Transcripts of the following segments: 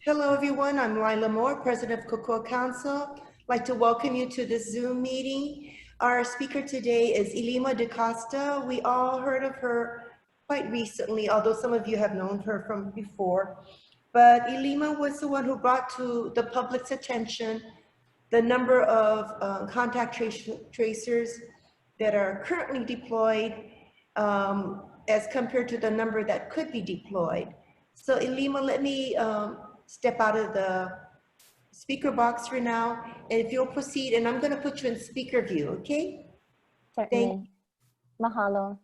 Hello, everyone. I'm Lila Moore, President of Cocoa Council. I'd like to welcome you to this Zoom meeting. Our speaker today is Ilima DeCosta. We all heard of her quite recently, although some of you have known her from before. But Ilima was the one who brought to the public's attention the number of contact tracers that are currently deployed as compared to the number that could be deployed. So Ilima, let me step out of the speaker box for now. And if you'll proceed, and I'm going to put you in speaker view, okay? Certainly. Mahalo.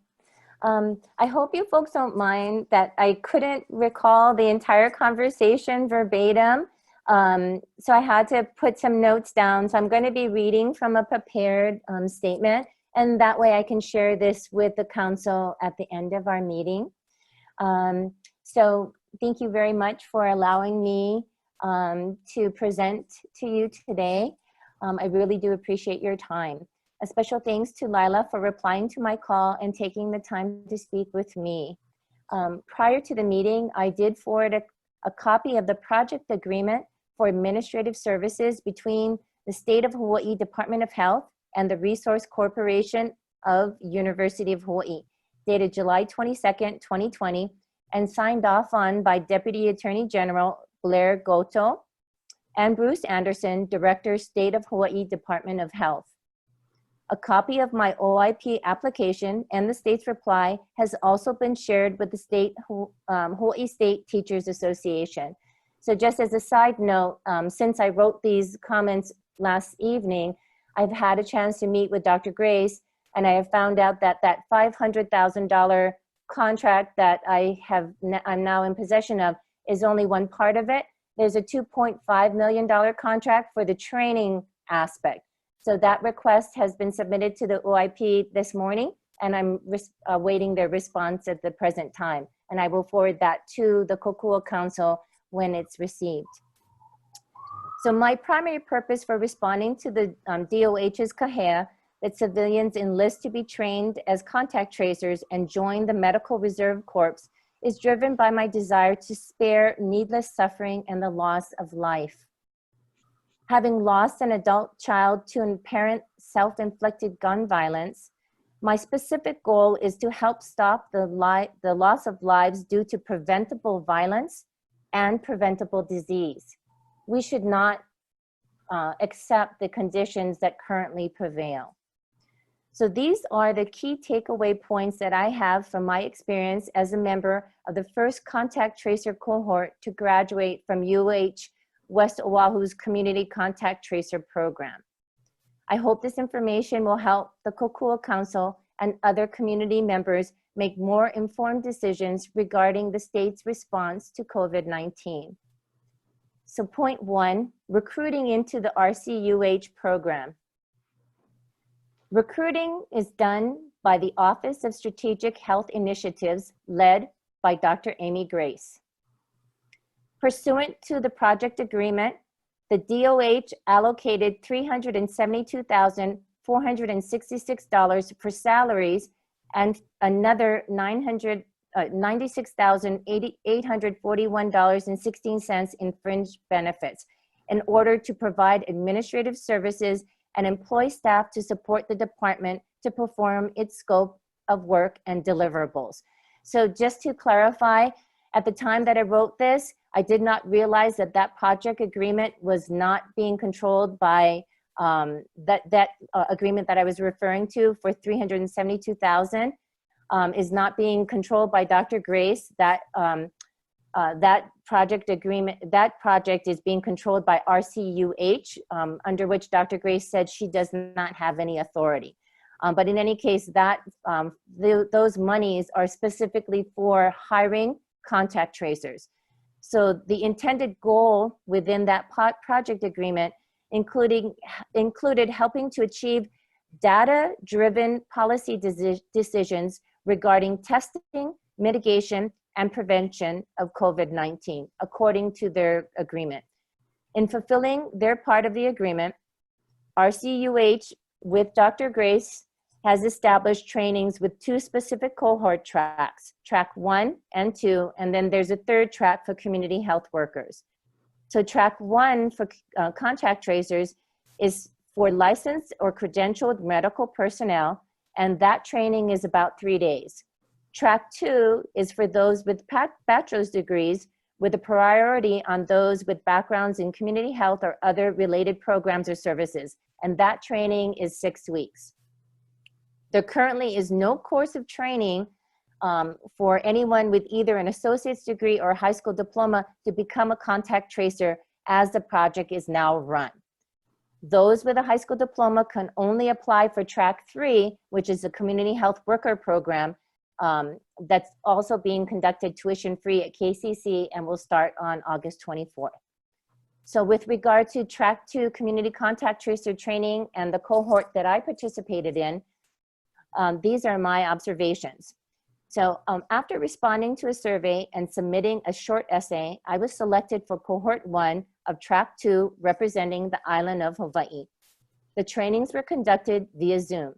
I hope you folks don't mind that I couldn't recall the entire conversation verbatim. So I had to put some notes down. So I'm going to be reading from a prepared statement, and that way I can share this with the council at the end of our meeting. So thank you very much for allowing me to present to you today. I really do appreciate your time. A special thanks to Lila for replying to my call and taking the time to speak with me. Prior to the meeting, I did forward a copy of the project agreement for administrative services between the State of Hawaii Department of Health and the Resource Corporation of University of Hawaii, dated July 22nd, 2020, and signed off on by Deputy Attorney General Blair Goto and Bruce Anderson, Director, State of Hawaii Department of Health. A copy of my OIP application and the state's reply has also been shared with the Hawaii State Teachers Association. So just as a side note, since I wrote these comments last evening, I've had a chance to meet with Dr. Grace, and I have found out that that $500,000 contract that I'm now in possession of is only one part of it. There's a $2.5 million contract for the training aspect. So that request has been submitted to the OIP this morning, and I'm awaiting their response at the present time. And I will forward that to the Kokua Council when it's received. So my primary purpose for responding to the DOH's kahea that civilians enlist to be trained as contact tracers and join the Medical Reserve Corps is driven by my desire to spare needless suffering and the loss of life. Having lost an adult child to apparent self-inflicted gun violence, my specific goal is to help stop the loss of lives due to preventable violence and preventable disease. We should not accept the conditions that currently prevail. So these are the key takeaway points that I have from my experience as a member of the first contact tracer cohort to graduate from UH West Oahu's Community Contact Tracer Program. I hope this information will help the Kokua Council and other community members make more informed decisions regarding the state's response to COVID-19. So point one, recruiting into the RCUH program. Recruiting is done by the Office of Strategic Health Initiatives led by Dr. Amy Grace. Pursuant to the project agreement, the DOH allocated $372,466 for salaries and another $96,841.16 in fringe benefits in order to provide administrative services and employ staff to support the department to perform its scope of work and deliverables. So just to clarify, at the time that I wrote this, I did not realize that that project agreement was not being controlled by that agreement that I was referring to for $372,000 is not being controlled by Dr. Grace. That project agreement, that project is being controlled by RCUH, under which Dr. Grace said she does not have any authority. But in any case, that those monies are specifically for hiring contact tracers. So the intended goal within that project agreement included helping to achieve data-driven policy decisions regarding testing, mitigation, and prevention of COVID-19, according to their agreement. In fulfilling their part of the agreement, RCUH with Dr. Grace has established trainings with two specific cohort tracks, track 1 and 2, and then there's a third track for community health workers. So track 1 for contact tracers is for licensed or credentialed medical personnel, and that training is about 3 days. Track 2 is for those with bachelor's degrees, with a priority on those with backgrounds in community health or other related programs or services, and that training is 6 weeks. There currently is no course of training for anyone with either an associate's degree or a high school diploma to become a contact tracer as the project is now run. Those with a high school diploma can only apply for track 3, which is a community health worker program that's also being conducted tuition-free at KCC and will start on August 24th. So with regard to track 2 community contact tracer training and the cohort that I participated in, these are my observations. So after responding to a survey and submitting a short essay, I was selected for cohort 1 of track 2 representing the island of Hawaii. The trainings were conducted via Zoom.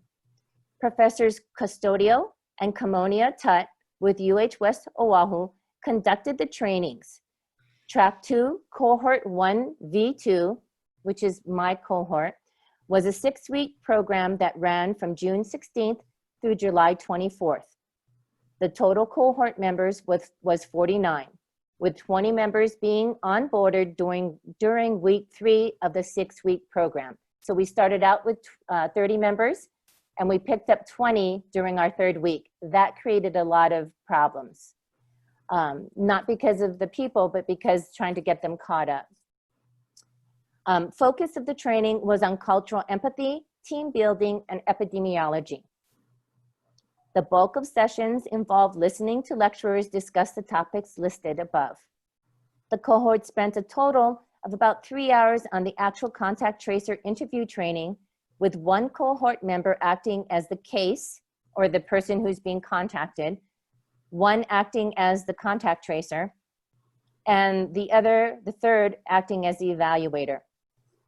Professors Custodio and Kamonia Tut with UH West Oahu conducted the trainings. Track 2, cohort 1 V2, which is my cohort, was a 6-week program that ran from June 16th through July 24th. The total cohort members was 49, with 20 members being onboarded during week 3 of the 6-week program. So we started out with 30 members, and we picked up 20 during our 3rd week. That created a lot of problems, not because of the people, but because trying to get them caught up. Focus of the training was on cultural empathy, team building, and epidemiology. The bulk of sessions involved listening to lecturers discuss the topics listed above. The cohort spent a total of about 3 hours on the actual contact tracer interview training, with 1 cohort member acting as the case, or the person who's being contacted, 1 acting as the contact tracer, and the 3rd acting as the evaluator.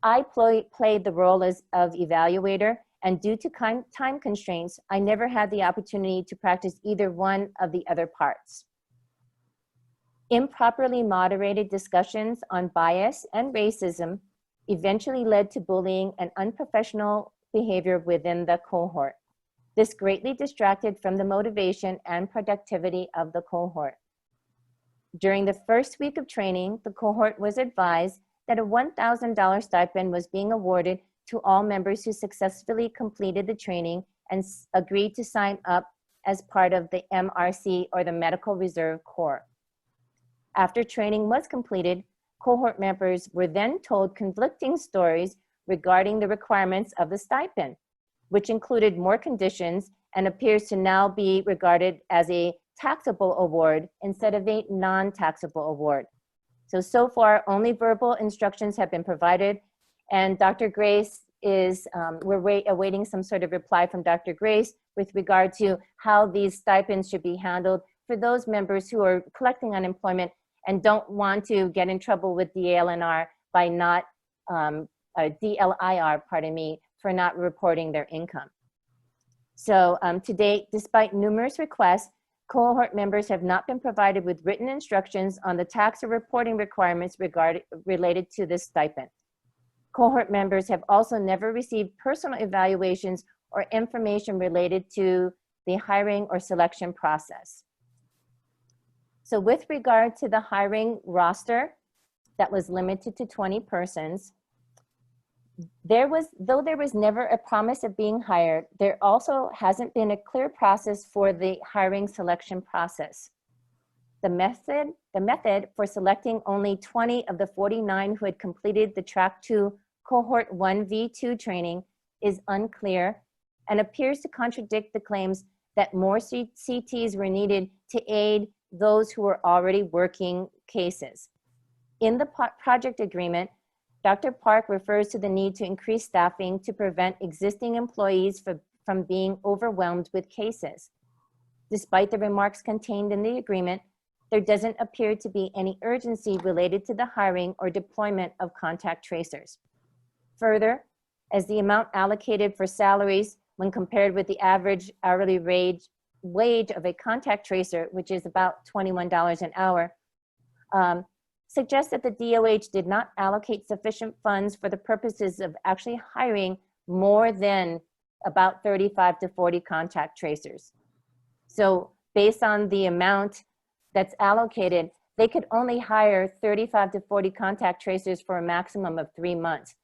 I played the role of evaluator, and due to time constraints, I never had the opportunity to practice either one of the other parts. Improperly moderated discussions on bias and racism eventually led to bullying and unprofessional behavior within the cohort. This greatly distracted from the motivation and productivity of the cohort. During the first week of training, the cohort was advised that a $1,000 stipend was being awarded to all members who successfully completed the training and agreed to sign up as part of the MRC, or the Medical Reserve Corps. After training was completed, cohort members were then told conflicting stories regarding the requirements of the stipend, which included more conditions and appears to now be regarded as a taxable award instead of a non-taxable award. So far, only verbal instructions have been provided, and Dr. Grace is, we're awaiting some sort of reply from Dr. Grace with regard to how these stipends should be handled for those members who are collecting unemployment and don't want to get in trouble with the ALNR by not, DLIR, pardon me, for not reporting their income. So to date, despite numerous requests, cohort members have not been provided with written instructions on the tax or reporting requirements related to this stipend. Cohort members have also never received personal evaluations or information related to the hiring or selection process. So with regard to the hiring roster that was limited to 20 persons, though there was never a promise of being hired, there also hasn't been a clear process for the hiring selection process. The method for selecting only 20 of the 49 who had completed the Track 2 Cohort 1 V2 training is unclear and appears to contradict the claims that more CTs were needed to aid those who were already working cases. In the project agreement, Dr. Park refers to the need to increase staffing to prevent existing employees from being overwhelmed with cases. Despite the remarks contained in the agreement, there doesn't appear to be any urgency related to the hiring or deployment of contact tracers. Further, as the amount allocated for salaries when compared with the average hourly wage of a contact tracer, which is about $21 an hour, suggests that the DOH did not allocate sufficient funds for the purposes of actually hiring more than about 35 to 40 contact tracers. So based on the amount that's allocated, they could only hire 35 to 40 contact tracers for a maximum of 3 months.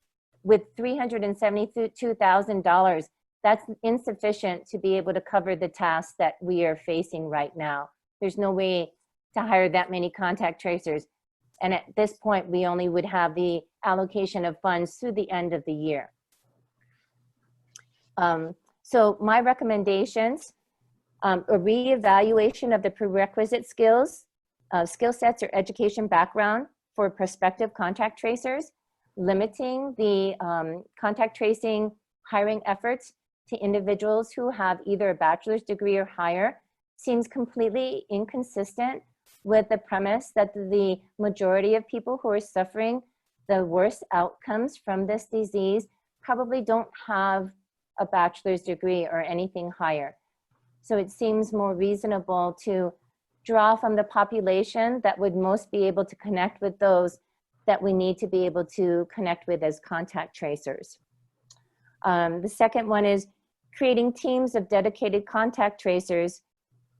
With $372,000, that's insufficient to be able to cover the tasks that we are facing right now. There's no way to hire that many contact tracers. And at this point, we only would have the allocation of funds through the end of the year. So my recommendations, a reevaluation of the prerequisite skills, skill sets or education background for prospective contact tracers, limiting the contact tracing hiring efforts to individuals who have either a bachelor's degree or higher seems completely inconsistent with the premise that the majority of people who are suffering the worst outcomes from this disease probably don't have a bachelor's degree or anything higher. So it seems more reasonable to draw from the population that would most be able to connect with those that we need to be able to connect with as contact tracers. The second one is creating teams of dedicated contact tracers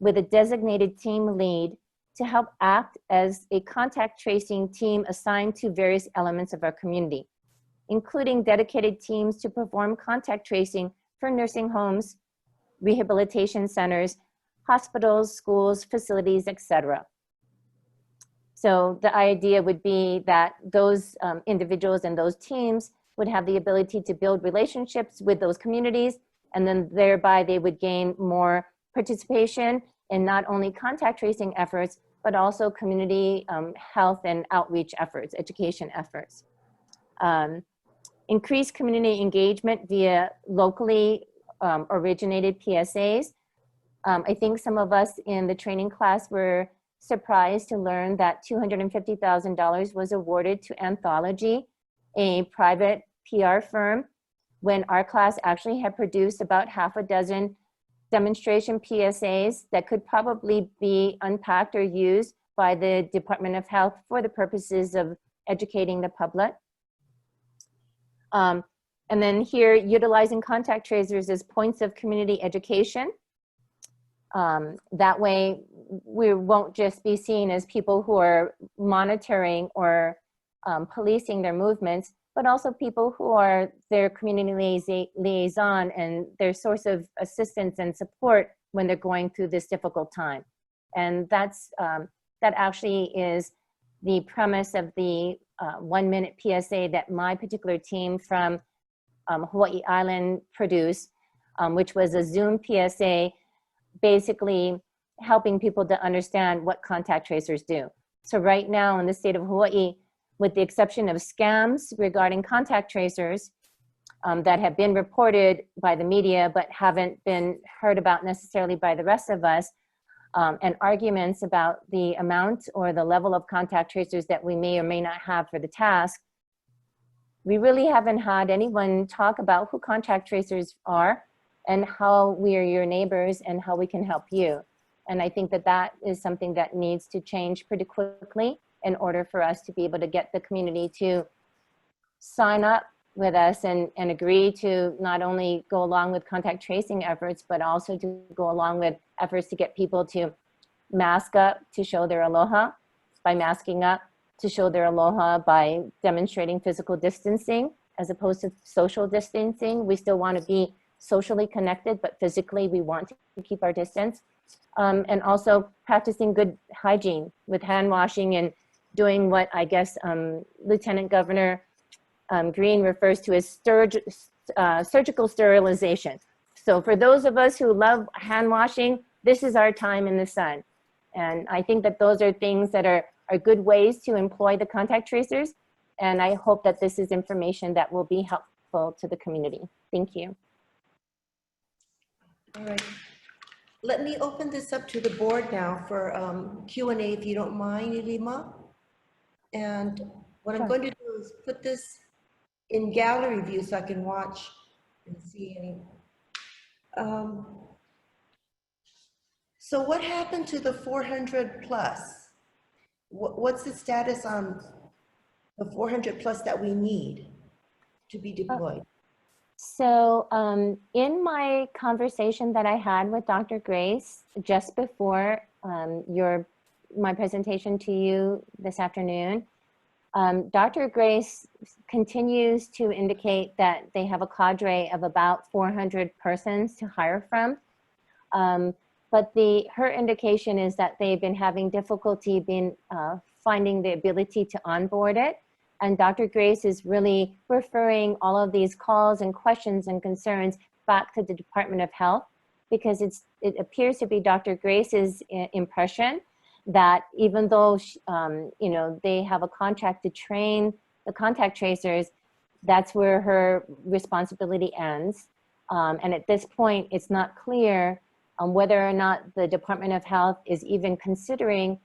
with a designated team lead to help act as a contact tracing team assigned to various elements of our community, including dedicated teams to perform contact tracing for nursing homes, rehabilitation centers, hospitals, schools, facilities, etc. So the idea would be that those individuals and those teams would have the ability to build relationships with those communities, and then thereby they would gain more participation in not only contact tracing efforts, but also community health and outreach efforts, education efforts. Increase community engagement via locally originated PSAs. I think some of us in the training class were surprised to learn that $250,000 was awarded to Anthology, a private PR firm, when our class actually had produced about half a dozen demonstration PSAs that could probably be unpacked or used by the Department of Health for the purposes of educating the public. And then here, utilizing contact tracers as points of community education. That way, we won't just be seen as people who are monitoring or policing their movements, but also people who are their community liaison and their source of assistance and support when they're going through this difficult time. And that's, that actually is the premise of the 1-minute PSA that my particular team from Hawaii Island produced, which was a Zoom PSA, basically helping people to understand what contact tracers do. So right now in the state of Hawaii, with the exception of scams regarding contact tracers that have been reported by the media but haven't been heard about necessarily by the rest of us, and arguments about the amount or the level of contact tracers that we may or may not have for the task, we really haven't had anyone talk about who contact tracers are and how we are your neighbors and how we can help you. And I think that that is something that needs to change pretty quickly in order for us to be able to get the community to sign up with us and agree to not only go along with contact tracing efforts, but also to go along with efforts to get people to mask up to show their aloha, by masking up to show their aloha by demonstrating physical distancing as opposed to social distancing. We still want to be socially connected, but physically we want to keep our distance. And also practicing good hygiene with hand washing and doing what I guess Lieutenant Governor Green refers to as surgical sterilization. So for those of us who love hand washing, this is our time in the sun. And I think that those are things that are good ways to employ the contact tracers. And I hope that this is information that will be helpful to the community. Thank you. All right. Let me open this up to the board now for Q&A, if you don't mind, Ilima. And what I'm going to do is put this in gallery view so I can watch and see any. So what happened to the 400 plus? What's the status on the 400 plus that we need to be deployed? So in my conversation that I had with Dr. Grace just before my presentation to you this afternoon, Dr. Grace continues to indicate that they have a cadre of about 400 persons to hire from. But her indication is that they've been having difficulty finding the ability to onboard it. And Dr. Grace is really referring all of these calls and questions and concerns back to the Department of Health, because it appears to be Dr. Grace's impression that even though you know, they have a contract to train the contact tracers, that's where her responsibility ends. And at this point, it's not clear whether or not the Department of Health is even considering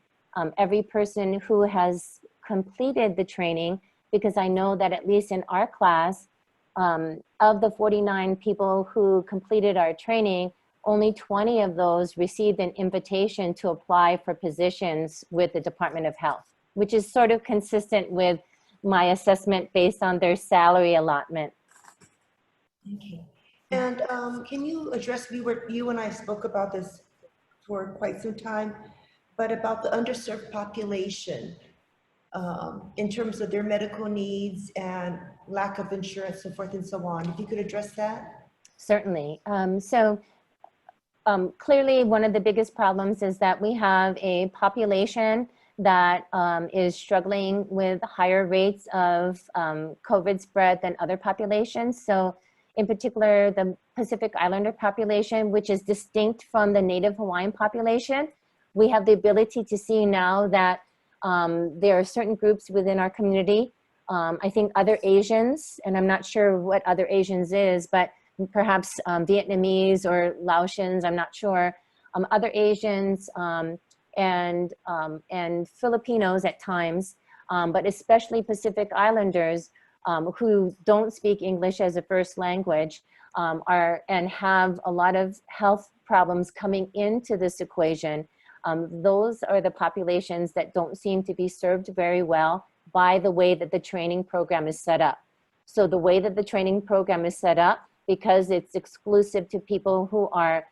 every person who has completed the training, because I know that at least in our class, of the 49 people who completed our training, only 20 of those received an invitation to apply for positions with the Department of Health, which is sort of consistent with my assessment based on their salary allotment. Okay. And can you address, you and I spoke about this for quite some time, but about the underserved population in terms of their medical needs and lack of insurance, so forth and so on. If you could address that? Certainly. Clearly, one of the biggest problems is that we have a population that is struggling with higher rates of COVID spread than other populations. So in particular, the Pacific Islander population, which is distinct from the Native Hawaiian population, we have the ability to see now that there are certain groups within our community. I think other Asians, and I'm not sure what other Asians is, but perhaps Vietnamese or Laotians, I'm not sure, other Asians and Filipinos at times, but especially Pacific Islanders who don't speak English as a first language and have a lot of health problems coming into this equation. Those are the populations that don't seem to be served very well by the way that the training program is set up. So the way that the training program is set up, because it's exclusive to people who are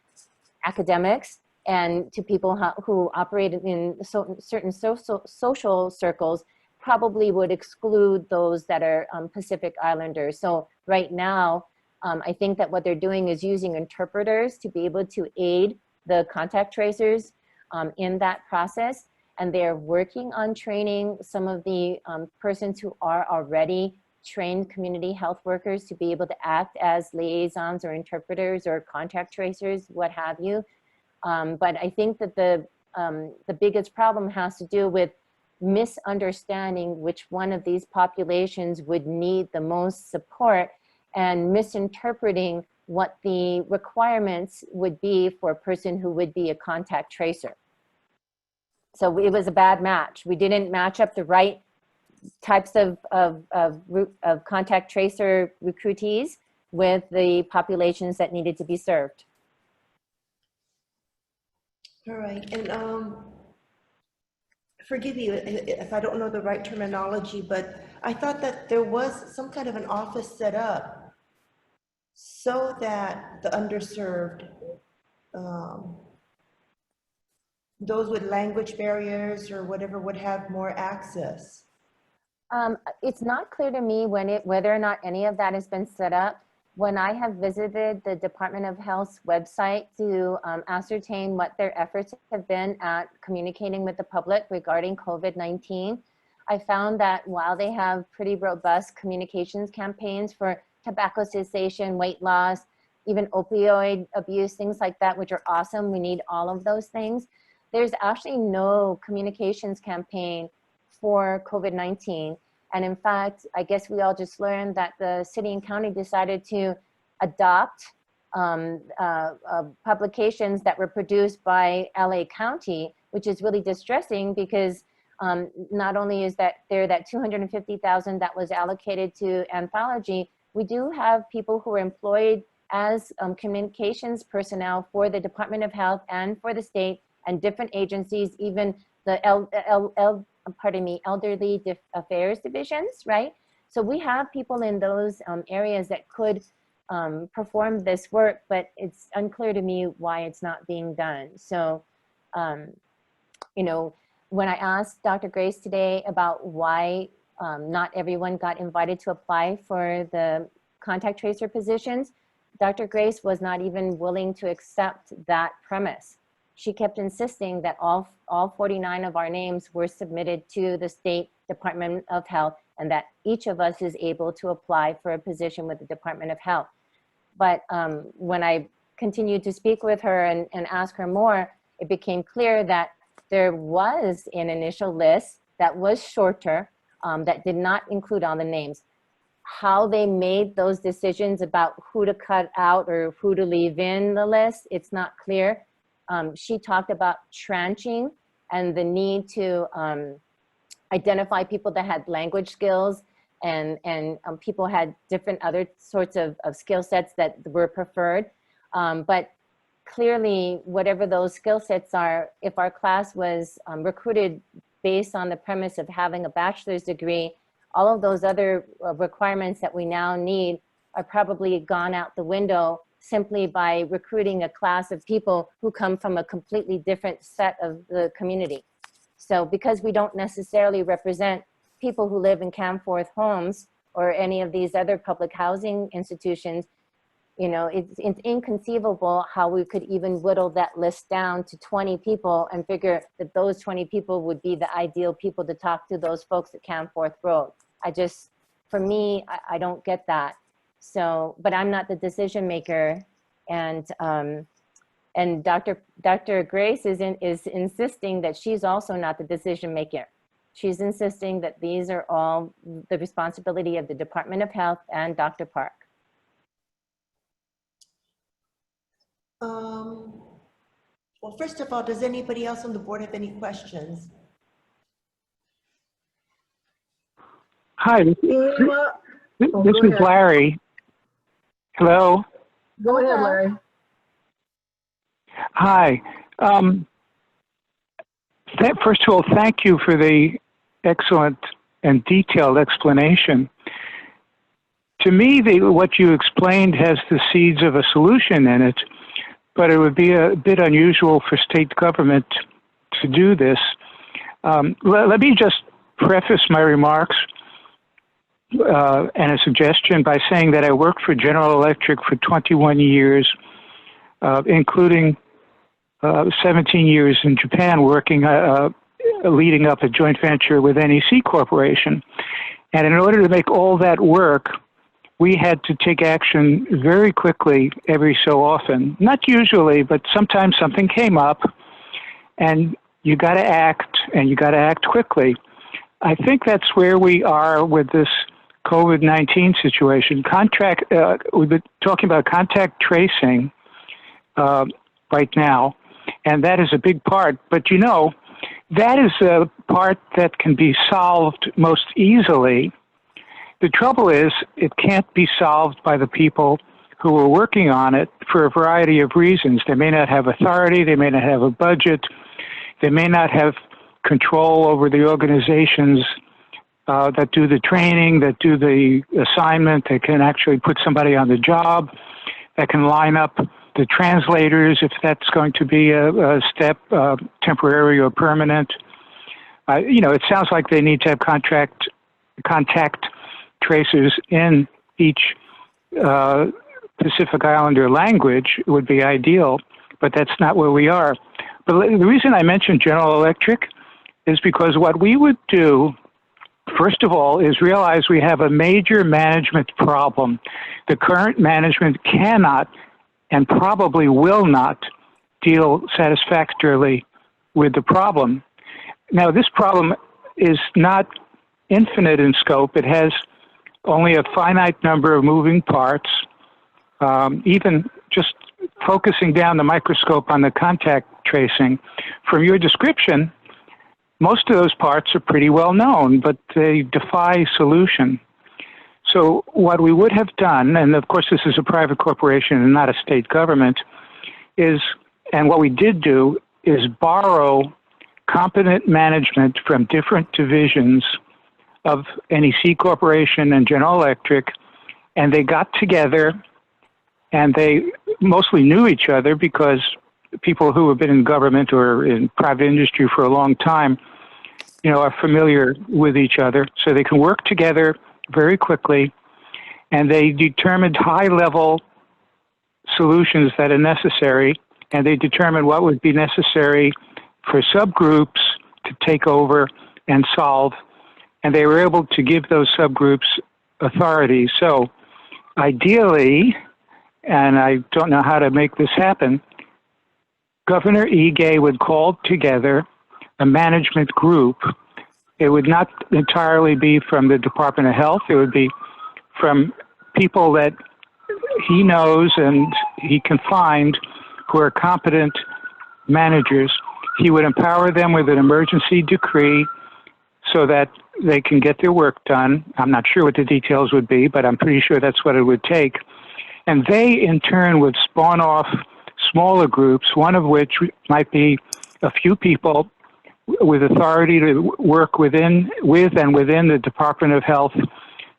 academics and to people who operate in certain social circles, probably would exclude those that are Pacific Islanders. So right now, I think that what they're doing is using interpreters to be able to aid the contact tracers in that process. And they're working on training some of the persons who are already trained community health workers to be able to act as liaisons or interpreters or contact tracers, what have you. But I think that the biggest problem has to do with misunderstanding which one of these populations would need the most support and misinterpreting what the requirements would be for a person who would be a contact tracer. So it was a bad match. We didn't match up the right types of contact tracer recruitees with the populations that needed to be served. All right, and forgive me if I don't know the right terminology, but I thought that there was some kind of an office set up so that the underserved, those with language barriers or whatever would have more access. It's not clear to me whether or not any of that has been set up. When I have visited the Department of Health's website to ascertain what their efforts have been at communicating with the public regarding COVID-19, I found that while they have pretty robust communications campaigns for tobacco cessation, weight loss, even opioid abuse, things like that, which are awesome, we need all of those things, there's actually no communications campaign for COVID-19. And in fact, I guess we all just learned that the city and county decided to adopt publications that were produced by LA County, which is really distressing because not only is that there that $250,000 that was allocated to anthology, we do have people who are employed as communications personnel for the Department of Health and for the state and different agencies, even the elderly affairs divisions, right? So we have people in those areas that could perform this work, but it's unclear to me why it's not being done. So, you know, when I asked Dr. Grace today about why not everyone got invited to apply for the contact tracer positions, Dr. Grace was not even willing to accept that premise. She kept insisting that all 49 of our names were submitted to the State Department of Health and that each of us is able to apply for a position with the Department of Health. But when I continued to speak with her and ask her more, it became clear that there was an initial list that was shorter, that did not include all the names. How they made those decisions about who to cut out or who to leave in the list, it's not clear. She talked about tranching and the need to identify people that had language skills and people had different other sorts of skill sets that were preferred. But clearly, whatever those skill sets are, if our class was recruited based on the premise of having a bachelor's degree, all of those other requirements that we now need are probably gone out the window simply by recruiting a class of people who come from a completely different set of the community. So because we don't necessarily represent people who live in Camforth homes or any of these other public housing institutions, you know, it's inconceivable how we could even whittle that list down to 20 people and figure that those 20 people would be the ideal people to talk to those folks at Camforth Road. For me, I don't get that. So, but I'm not the decision maker, and Dr. Grace is insisting that she's also not the decision maker. She's insisting that these are all the responsibility of the Department of Health and Dr. Park. Well, first of all, does anybody else on the board have any questions? Hi, this is Larry. Hello. Go ahead, Larry. Hi. First of all, thank you for the excellent and detailed explanation. To me, what you explained has the seeds of a solution in it, but it would be a bit unusual for state government to do this. Let me just preface my remarks and a suggestion by saying that I worked for General Electric for 21 years, including 17 years in Japan, working, leading up a joint venture with NEC Corporation. And in order to make all that work, we had to take action very quickly every so often. Not usually, but sometimes something came up and you got to act, and you got to act quickly. I think that's where we are with this COVID-19 situation. We've been talking about contact tracing right now, and that is a big part. But you know, that is a part that can be solved most easily. The trouble is, it can't be solved by the people who are working on it for a variety of reasons. They may not have authority, they may not have a budget, they may not have control over the organizations that do the training, that do the assignment, that can actually put somebody on the job, that can line up the translators if that's going to be a step, temporary or permanent. You know, it sounds like they need to have contact tracers in each Pacific Islander language. It would be ideal, but that's not where we are. But the reason I mentioned General Electric is because what we would do, first of all, is realize we have a major management problem. The current management cannot and probably will not deal satisfactorily with the problem. Now, this problem is not infinite in scope. It has only a finite number of moving parts. Even just focusing down the microscope on the contact tracing, from your description, most of those parts are pretty well known, but they defy solution. So what we would have done, and of course this is a private corporation and not a state government, and what we did do is borrow competent management from different divisions of NEC Corporation and General Electric, and they got together, and they mostly knew each other because people who have been in government or in private industry for a long time, are familiar with each other, so they can work together very quickly, and they determined high-level solutions that are necessary, and they determined what would be necessary for subgroups to take over and solve, and they were able to give those subgroups authority. So ideally, and I don't know how to make this happen, Governor Ige would call together a management group. It would not entirely be from the Department of Health. It would be from people that he knows and he can find who are competent managers. He would empower them with an emergency decree so that they can get their work done. I'm not sure what the details would be, but I'm pretty sure that's what it would take. And they, in turn, would spawn off smaller groups, one of which might be a few people with authority to work with and within the Department of Health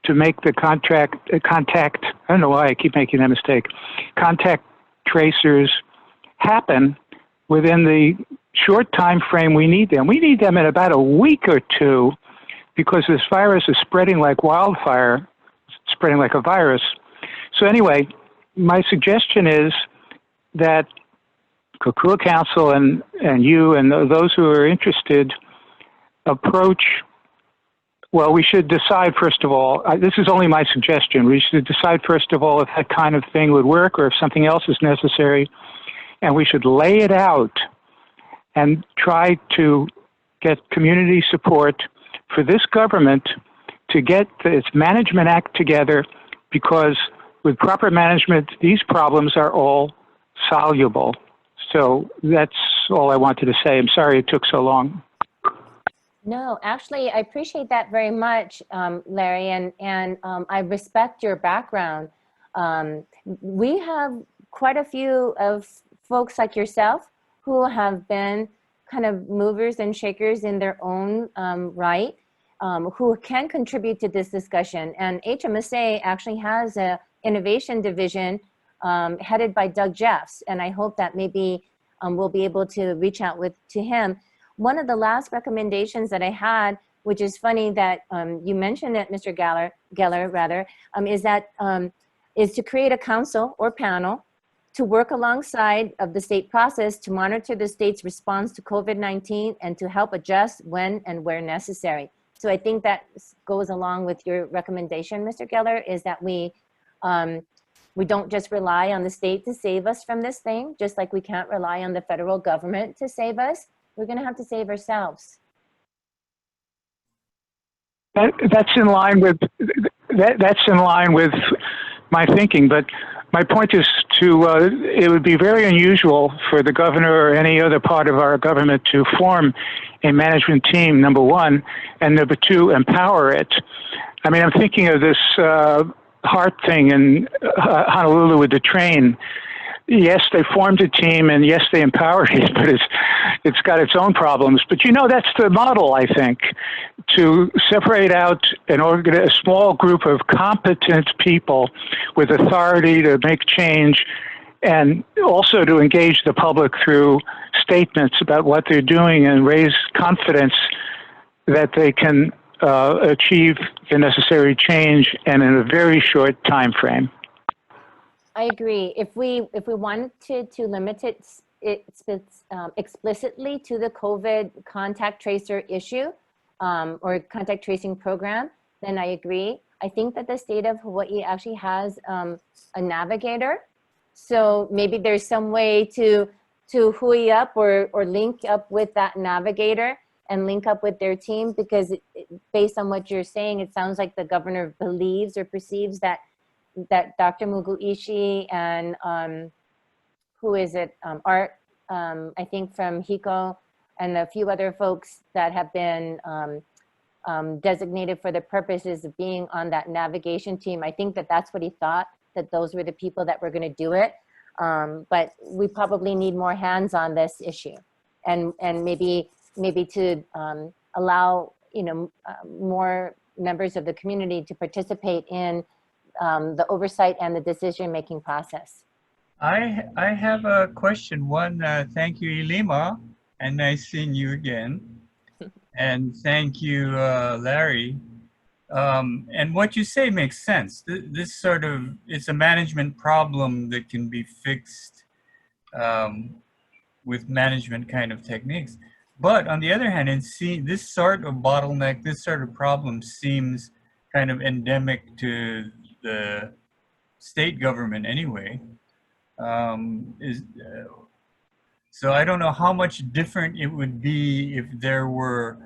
to make the contact, I don't know why I keep making that mistake, contact tracers happen within the short time frame we need them. We need them in about a week or two because this virus is spreading like wildfire, spreading like a virus. So anyway, my suggestion is that Kukua Council and you and those who are interested approach, well, we should decide first of all, this is only my suggestion, we should decide first of all if that kind of thing would work or if something else is necessary, and we should lay it out and try to get community support for this government to get its management act together, because with proper management, these problems are all soluble. So that's all I wanted to say. I'm sorry it took so long. No, actually, I appreciate that very much, Larry, and I respect your background. We have quite a few of folks like yourself who have been kind of movers and shakers in their own right, who can contribute to this discussion. And HMSA actually has a innovation division headed by Doug Jeffs, and I hope that maybe we'll be able to reach out to him. One of the last recommendations that I had, which is funny that you mentioned it, Mr. Geller, is to create a council or panel to work alongside of the state process to monitor the state's response to COVID-19 and to help adjust when and where necessary. So I think that goes along with your recommendation, Mr. Geller, is that we don't just rely on the state to save us from this thing, just like we can't rely on the federal government to save us. We're going to have to save ourselves. That's in line with my thinking, but my point is it would be very unusual for the governor or any other part of our government to form a management team, number one, and number two, empower it. I mean, I'm thinking of this heart thing in Honolulu with the train. Yes, they formed a team, and yes, they empowered it, but it's got its own problems. But that's the model, I think, to separate out a small group of competent people with authority to make change, and also to engage the public through statements about what they're doing and raise confidence that they can achieve the necessary change and in a very short time frame. I agree. If we wanted to limit it explicitly to the COVID contact tracer issue or contact tracing program, then I agree. I think that the state of Hawaii actually has a navigator. So maybe there's some way to hui up or link up with that navigator and link up with their team, because based on what you're saying, it sounds like the governor believes or perceives that Dr. Muguishi and who is it, Art, I think from HICO, and a few other folks that have been designated for the purposes of being on that navigation team. I think that that's what he thought, that those were the people that were going to do it. But we probably need more hands on this issue, and maybe maybe to allow, more members of the community to participate in the oversight and the decision-making process. I have a question. One, thank you, Ilima, and nice seeing you again. And thank you, Larry. And what you say makes sense. This sort of, it's a management problem that can be fixed with management kind of techniques. But on the other hand, this sort of bottleneck, this sort of problem seems kind of endemic to the state government anyway. So I don't know how much different it would be if there were,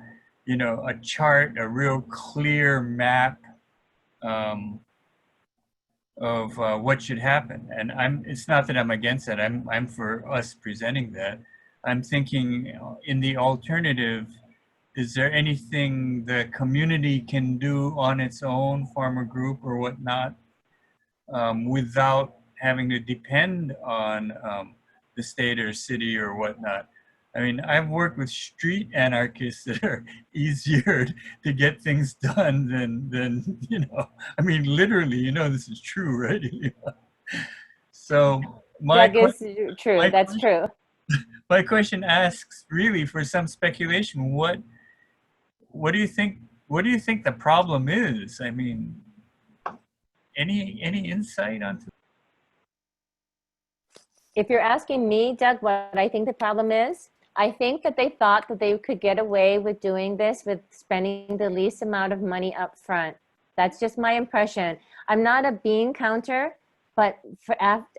a chart, a real clear map of what should happen. And it's not that I'm against that. I'm for us presenting that. I'm thinking in the alternative, is there anything the community can do on its own, farmer group or whatnot, without having to depend on the state or city or whatnot? I mean, I've worked with street anarchists that are easier to get things done than I mean, literally, this is true, right? So That is true. That's true. My question asks really for some speculation. What do you think? What do you think the problem is? I mean, any insight onto? If you're asking me, Doug, what I think the problem is, I think that they thought that they could get away with doing this with spending the least amount of money up front. That's just my impression. I'm not a bean counter, but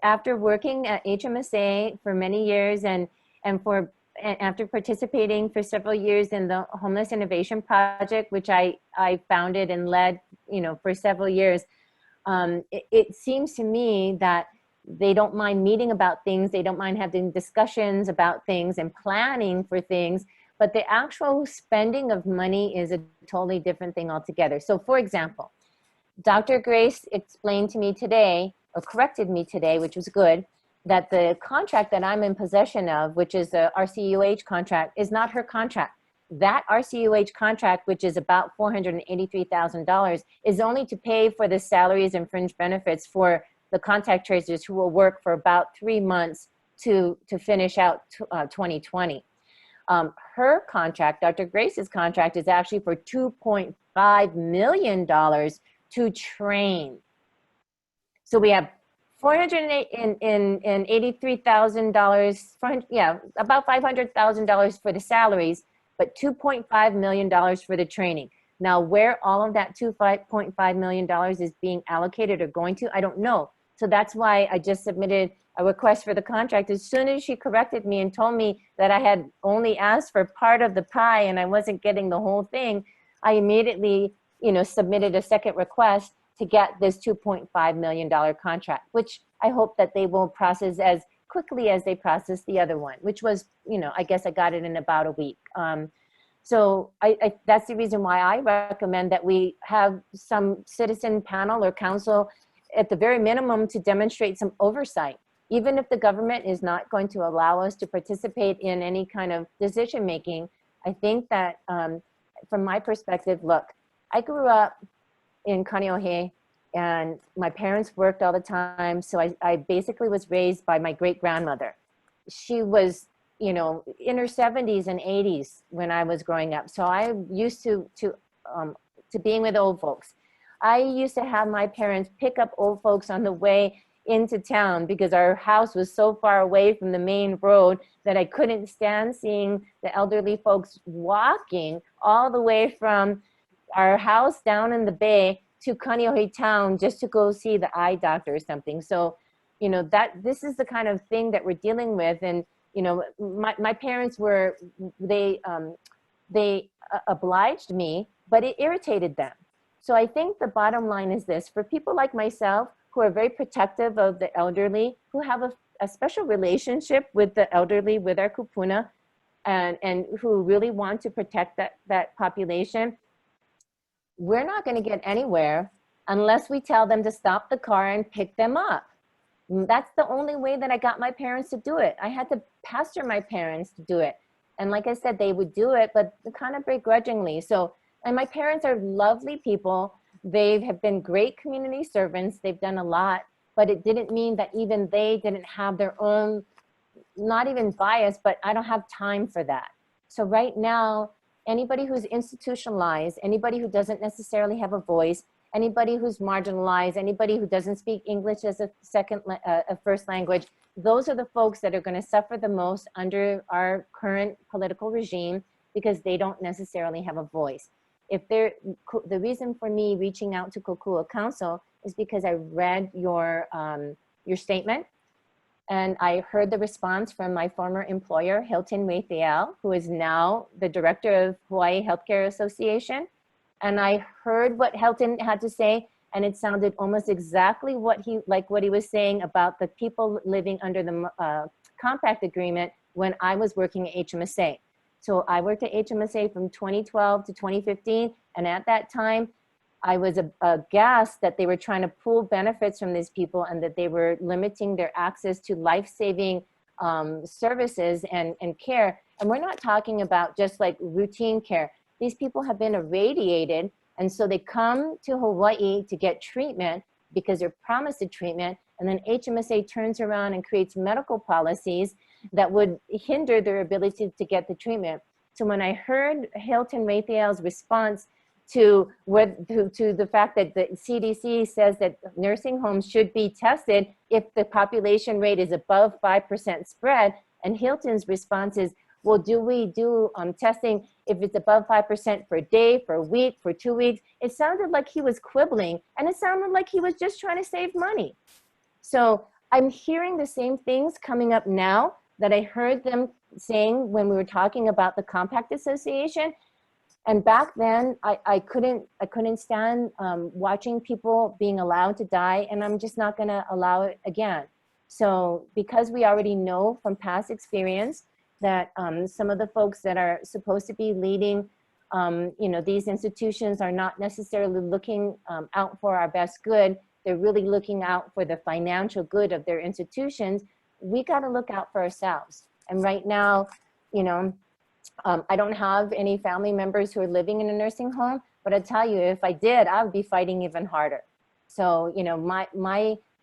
after working at HMSA for many years and after participating for several years in the Homeless Innovation Project, which I founded and led, for several years, it seems to me that they don't mind meeting about things. They don't mind having discussions about things and planning for things, but the actual spending of money is a totally different thing altogether. So for example, Dr. Grace explained to me today, or corrected me today, which was good, that the contract that I'm in possession of, which is the RCUH contract, is not her contract. That RCUH contract, which is about $483,000, is only to pay for the salaries and fringe benefits for the contact tracers who will work for about 3 months to finish out 2020. Her contract, Dr. Grace's contract, is actually for $2.5 million to train. So we have $483,000, yeah, about $500,000 for the salaries, but $2.5 million for the training. Now, where all of that $2.5 million is being allocated or going to, I don't know. So that's why I just submitted a request for the contract. As soon as she corrected me and told me that I had only asked for part of the pie and I wasn't getting the whole thing, I immediately, submitted a second request to get this $2.5 million contract, which I hope that they will process as quickly as they processed the other one, which was, I guess I got it in about a week. So that's the reason why I recommend that we have some citizen panel or council at the very minimum to demonstrate some oversight. Even if the government is not going to allow us to participate in any kind of decision making, I think that from my perspective, look, I grew up in Kaneohe and my parents worked all the time. So I basically was raised by my great grandmother. She was, in her 70s and 80s when I was growing up. So I used to being with old folks. I used to have my parents pick up old folks on the way into town because our house was so far away from the main road that I couldn't stand seeing the elderly folks walking all the way from our house down in the bay to Kaneohe town just to go see the eye doctor or something. So, this is the kind of thing that we're dealing with. And, my parents they obliged me, but it irritated them. So I think the bottom line is this: for people like myself who are very protective of the elderly, who have a special relationship with the elderly, with our kupuna, and who really want to protect that population, we're not going to get anywhere unless we tell them to stop the car and pick them up. That's the only way that I got my parents to do it. I had to pastor my parents to do it. And like I said, they would do it, but kind of begrudgingly. So, and my parents are lovely people. They have been great community servants. They've done a lot, but it didn't mean that even they didn't have their own, not even bias, but I don't have time for that. So right now, anybody who's institutionalized, anybody who doesn't necessarily have a voice, anybody who's marginalized, anybody who doesn't speak English as a first language, those are the folks that are going to suffer the most under our current political regime because they don't necessarily have a voice. The reason for me reaching out to Kokua Council is because I read your statement, and I heard the response from my former employer, Hilton Raphael, who is now the director of Hawaii Healthcare Association. And I heard what Hilton had to say, and it sounded almost exactly what he was saying about the people living under the compact agreement when I was working at HMSA. So I worked at HMSA from 2012 to 2015, and at that time, I was aghast that they were trying to pull benefits from these people and that they were limiting their access to life-saving services and care. And we're not talking about just like routine care. These people have been irradiated, and so they come to Hawaii to get treatment because they're promised a treatment, and then HMSA turns around and creates medical policies that would hinder their ability to get the treatment. So when I heard Hilton Raphael's response to the fact that the CDC says that nursing homes should be tested if the population rate is above 5% spread, and Hilton's response is, well, do we do testing if it's above 5% for a day, for a week, for 2 weeks? It sounded like he was quibbling, and it sounded like he was just trying to save money. So I'm hearing the same things coming up now that I heard them saying when we were talking about the Compact Association. And back then, I couldn't stand watching people being allowed to die, and I'm just not gonna allow it again. So because we already know from past experience that some of the folks that are supposed to be leading these institutions are not necessarily looking out for our best good, they're really looking out for the financial good of their institutions, we gotta look out for ourselves. And right now, I don't have any family members who are living in a nursing home, but I tell you, if I did, I would be fighting even harder. So,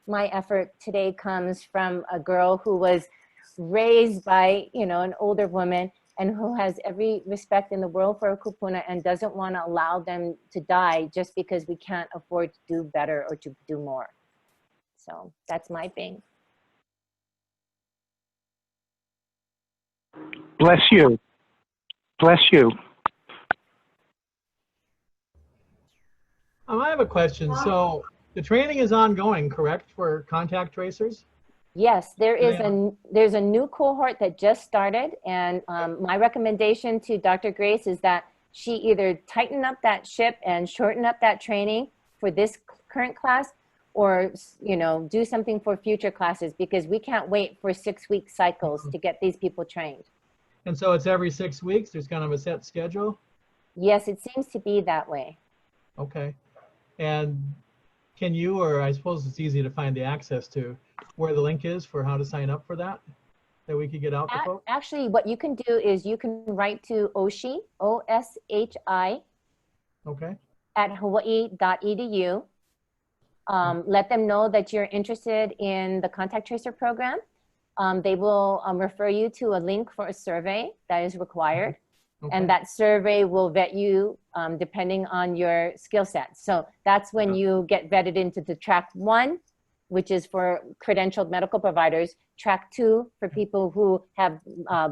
my effort today comes from a girl who was raised by, an older woman and who has every respect in the world for a kupuna and doesn't want to allow them to die just because we can't afford to do better or to do more. So that's my thing. Bless you. Bless you. I have a question. So the training is ongoing, correct, for contact tracers? Yes, there's a new cohort that just started, and my recommendation to Dr. Grace is that she either tighten up that ship and shorten up that training for this current class, or do something for future classes, because we can't wait for 6-week cycles to get these people trained. And so it's every 6 weeks, there's kind of a set schedule? Yes, it seems to be that way. Okay. And can you, or I suppose it's easy to find the access to where the link is for how to sign up for that we could get out to folks? Actually, what you can do is you can write to OSHI, O-S-H-I, okay, at hawaii.edu. Let them know that you're interested in the contact tracer program. They will refer you to a link for a survey that is required. Okay. And that survey will vet you depending on your skill set. So that's when you get vetted into the track 1, which is for credentialed medical providers, track 2 for people who have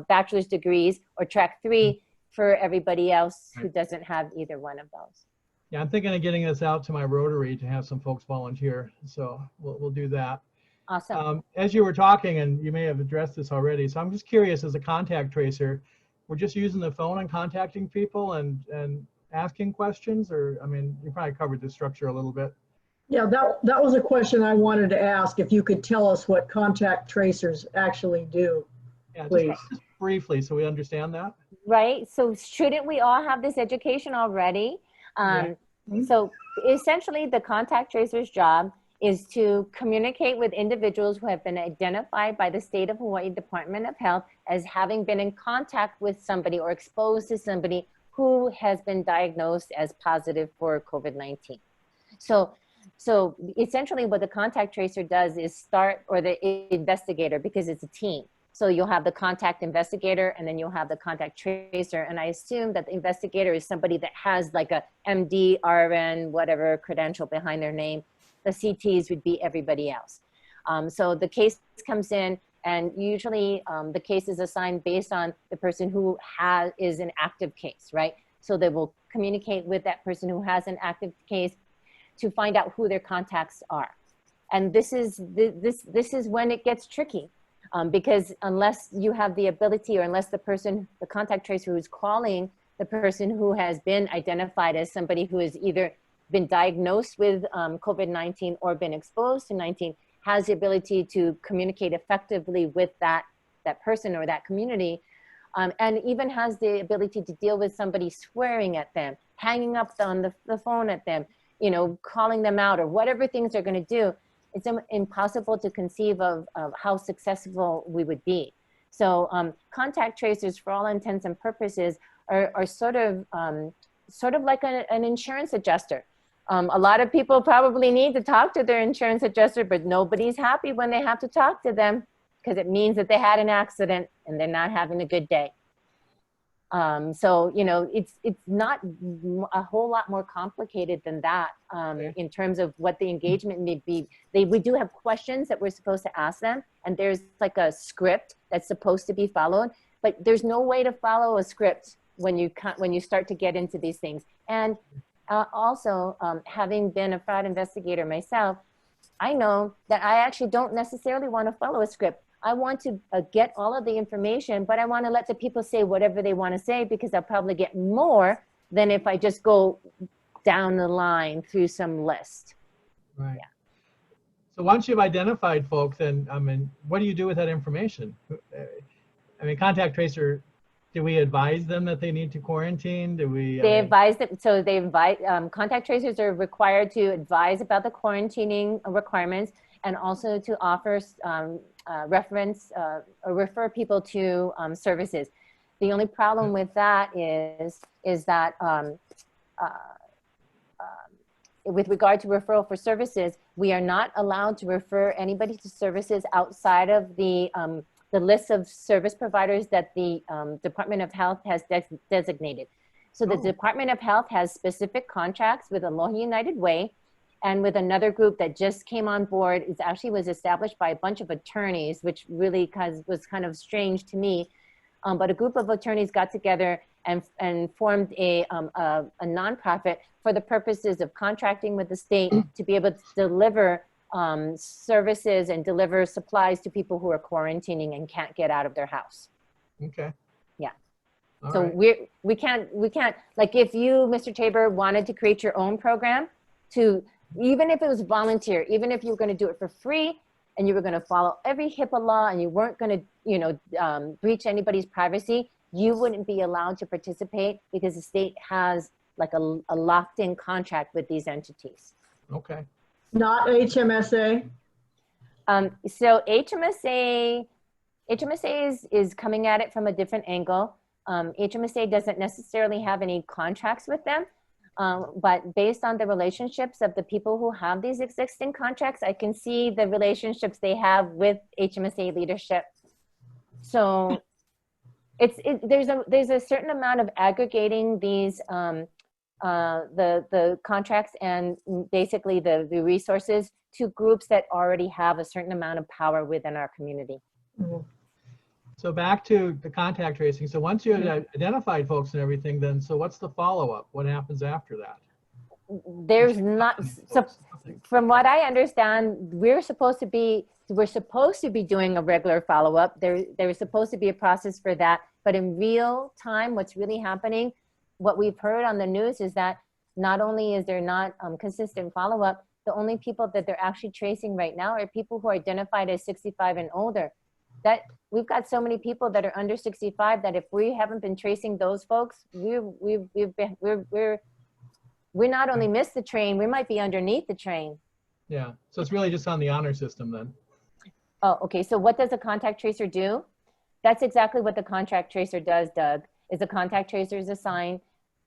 bachelor's degrees, or track 3 for everybody else who doesn't have either one of those. Yeah, I'm thinking of getting this out to my Rotary to have some folks volunteer. So we'll do that. Awesome. As you were talking, and you may have addressed this already, so I'm just curious, as a contact tracer, we're just using the phone and contacting people and asking questions, or, I mean, you probably covered the structure a little bit. Yeah, that was a question I wanted to ask, if you could tell us what contact tracers actually do, Yeah, please. just briefly, so we understand that. Right, so shouldn't we all have this education already? So essentially the contact tracer's job is to communicate with individuals who have been identified by the State of Hawaii Department of Health as having been in contact with somebody or exposed to somebody who has been diagnosed as positive for COVID-19. So essentially what the contact tracer does is start, or the investigator, because it's a team. So you'll have the contact investigator and then you'll have the contact tracer. And I assume that the investigator is somebody that has like a MD, RN, whatever credential behind their name. The CTs would be everybody else. So the case comes in, and usually the case is assigned based on the person who is an active case, right? So they will communicate with that person who has an active case to find out who their contacts are. And this is when it gets tricky. Because unless you have the ability, or unless the contact tracer who's calling the person who has been identified as somebody who has either been diagnosed with COVID-19 or been exposed to 19, has the ability to communicate effectively with that person or that community, and even has the ability to deal with somebody swearing at them, hanging up on the phone at them, you know, calling them out, or whatever things they're going to do. It's impossible to conceive of how successful we would be. So contact tracers, for all intents and purposes, are sort of like an insurance adjuster. A lot of people probably need to talk to their insurance adjuster, but nobody's happy when they have to talk to them, because it means that they had an accident and they're not having a good day. So, you know, it's not a whole lot more complicated than that in terms of what the engagement may be. We do have questions that we're supposed to ask them, and there's like a script that's supposed to be followed, but there's no way to follow a script when you start to get into these things. And also, having been a fraud investigator myself, I know that I actually don't necessarily want to follow a script. I want to get all of the information, but I want to let the people say whatever they want to say, because I'll probably get more than if I just go down the line through some list. Right. Yeah. So once you've identified folks, then, I mean, what do you do with that information? I mean, contact tracer, do we advise them that they need to quarantine? Do we? They advise them, so they invite, contact tracers are required to advise about the quarantining requirements, and also to offer reference or refer people to services. The only problem with that is that with regard to referral for services, we are not allowed to refer anybody to services outside of the list of service providers that the Department of Health has designated. So the Department of Health has specific contracts with Aloha United Way, and with another group that just came on board. It actually was established by a bunch of attorneys, which really was kind of strange to me. But a group of attorneys got together and formed a nonprofit for the purposes of contracting with the state to be able to deliver services and deliver supplies to people who are quarantining and can't get out of their house. Okay. Yeah. All So right. we can't, like, if you, Mr. Tabor, wanted to create your own program, even if it was volunteer, even if you were going to do it for free and you were going to follow every HIPAA law and you weren't going to, you know, breach anybody's privacy, you wouldn't be allowed to participate, because the state has like a locked in contract with these entities. Okay. Not HMSA? So HMSA is coming at it from a different angle. HMSA doesn't necessarily have any contracts with them. But based on the relationships of the people who have these existing contracts, I can see the relationships they have with HMSA leadership. So there's a certain amount of aggregating these the contracts and basically the resources to groups that already have a certain amount of power within our community. Mhm. So back to the contact tracing. So once you had identified folks and everything, then so what's the follow-up? What happens after that? There's not, so from what I understand, we're supposed to be doing a regular follow-up. There's supposed to be a process for that, but in real time, what's really happening, what we've heard on the news is that not only is there not consistent follow-up, the only people that they're actually tracing right now are people who are identified as 65 and older. That we've got so many people that are under 65 that if we haven't been tracing those folks, we not only missed the train, we might be underneath the train. Yeah, so it's really just on the honor system then. Oh, okay. So what does a contact tracer do? That's exactly what the contact tracer does, Doug, is a contact tracer is assigned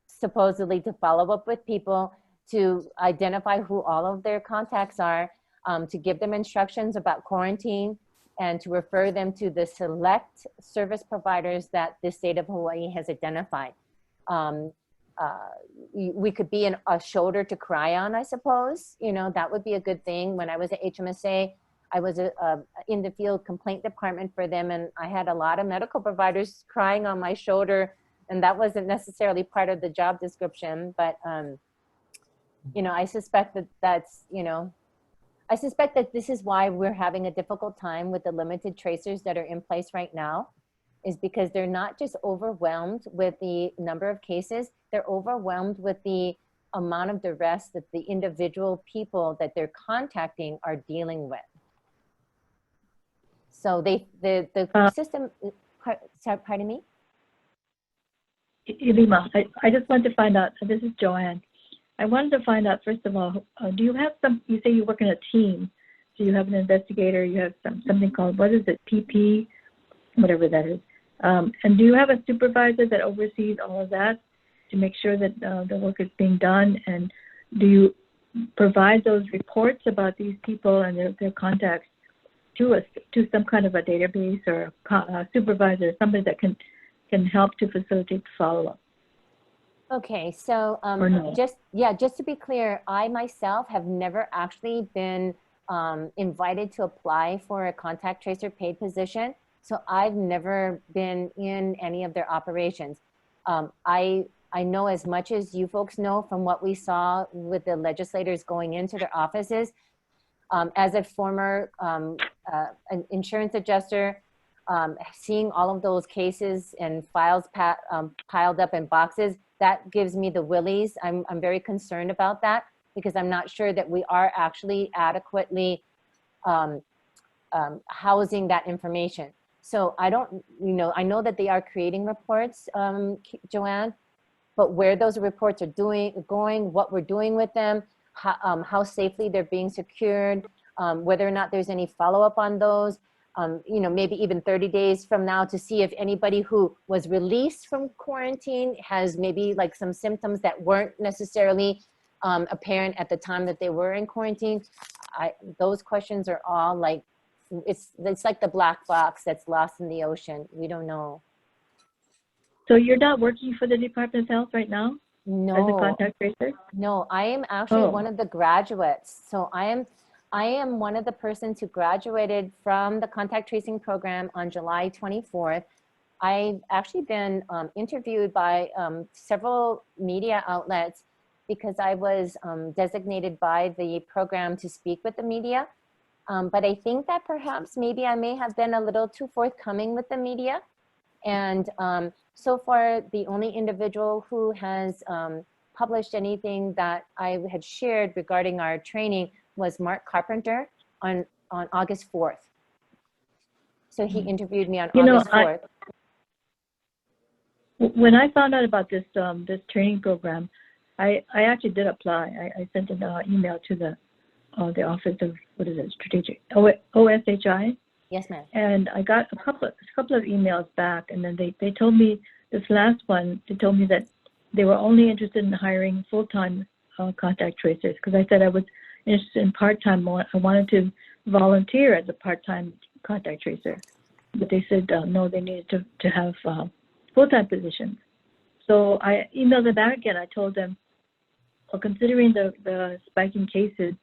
supposedly to follow up with people, to identify who all of their contacts are, to give them instructions about quarantine, and to refer them to the select service providers that the state of Hawaii has identified. We could be a shoulder to cry on, I suppose. You know, that would be a good thing. When I was at HMSA, I was in the field complaint department for them, and I had a lot of medical providers crying on my shoulder, and that wasn't necessarily part of the job description. But, you know, I suspect that that's, you know, I suspect that this is why we're having a difficult time with the limited tracers that are in place right now, is because they're not just overwhelmed with the number of cases, they're overwhelmed with the amount of duress that the individual people that they're contacting are dealing with. So the system, pardon me? Ilima, I just wanted to find out, this is Joanne. I wanted to find out, first of all, do you have you say you work in a team, so you have an investigator, you have something called, what is it, PP, whatever that is. And do you have a supervisor that oversees all of that to make sure that the work is being done? And do you provide those reports about these people and their contacts to some kind of a database or a supervisor, somebody that can help to facilitate the follow-up? Okay, so No? just to be clear, I myself have never actually been invited to apply for a contact tracer paid position. So I've never been in any of their operations. I know as much as you folks know from what we saw with the legislators going into their offices. As a former an insurance adjuster, seeing all of those cases and files piled up in boxes, that gives me the willies. I'm very concerned about that because I'm not sure that we are actually adequately housing that information. So I don't, you know, I know that they are creating reports, Joanne, but where those reports are going, what we're doing with them, how safely they're being secured, whether or not there's any follow-up on those, you know, maybe even 30 days from now to see if anybody who was released from quarantine has maybe like some symptoms that weren't necessarily apparent at the time that they were in quarantine. Those questions are all like, it's like the black box that's lost in the ocean. We don't know. So you're not working for the Department of Health right now? No. As a contact tracer? No, I am actually one of the graduates. So I am one of the persons who graduated from the contact tracing program on July 24th. I've actually been interviewed by several media outlets because I was designated by the program to speak with the media. But I think that perhaps maybe I may have been a little too forthcoming with the media. And so far, the only individual who has published anything that I had shared regarding our training was Mark Carpenter on August 4th. So he interviewed me on August 4th. When I found out about this this training program, I actually did apply. I sent an email to the Office of, what is it, Strategic, OSHI. Yes, ma'am. And I got a couple of emails back, and then they told me, this last one, they told me that they were only interested in hiring full-time contact tracers, because I said I was interested in part-time. I wanted to volunteer as a part-time contact tracer, but they said no, they needed to have full-time positions. So I emailed them back again. I told them, well, considering the spike in cases,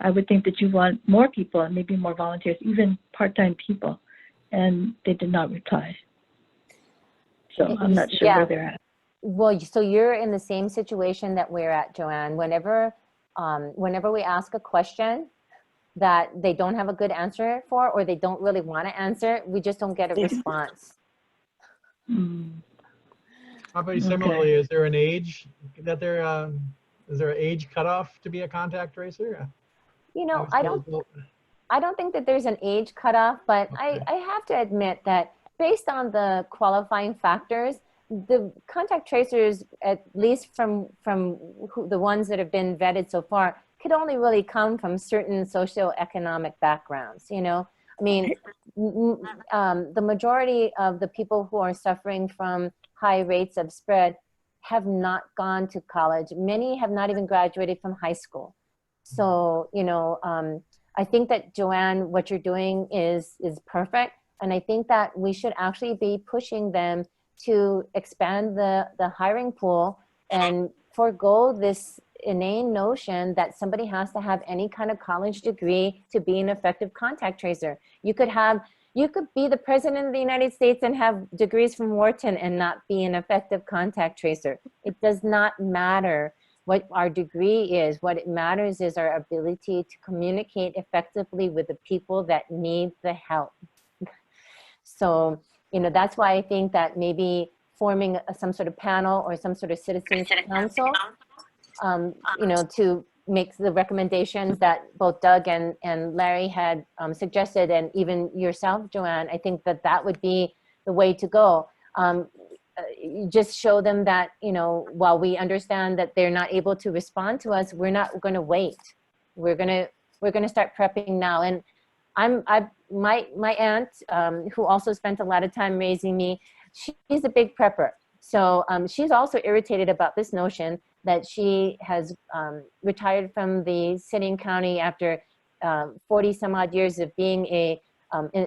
I would think that you want more people and maybe more volunteers, even part-time people. And they did not reply. So I'm not sure where they're at. Well, so you're in the same situation that we're at, Joanne. Whenever we ask a question that they don't have a good answer for, or they don't really want to answer, we just don't get a response. Probably similarly, is there an age that is there an age cutoff to be a contact tracer? You know, I don't think that there's an age cutoff, but okay. I have to admit that based on the qualifying factors, the contact tracers, at least from the ones that have been vetted so far, could only really come from certain socioeconomic backgrounds, you know? I mean, the majority of the people who are suffering from high rates of spread have not gone to college. Many have not even graduated from high school. So, you know, I think that, Joanne, what you're doing is perfect. And I think that we should actually be pushing them to expand the hiring pool and forego this inane notion that somebody has to have any kind of college degree to be an effective contact tracer. You could be the president of the United States and have degrees from Wharton and not be an effective contact tracer. It does not matter what our degree is. What it matters is our ability to communicate effectively with the people that need the help. So, you know, that's why I think that maybe forming some sort of panel or some sort of citizens council, you know, to make the recommendations that both Doug and Larry had suggested, and even yourself, Joanne, I think that that would be the way to go. You just show them that, you know, while we understand that they're not able to respond to us, we're not going to wait. We're going to start prepping now. And my aunt, who also spent a lot of time raising me, she's a big prepper. So she's also irritated about this notion that she has retired from the sitting county after 40 some odd years of being a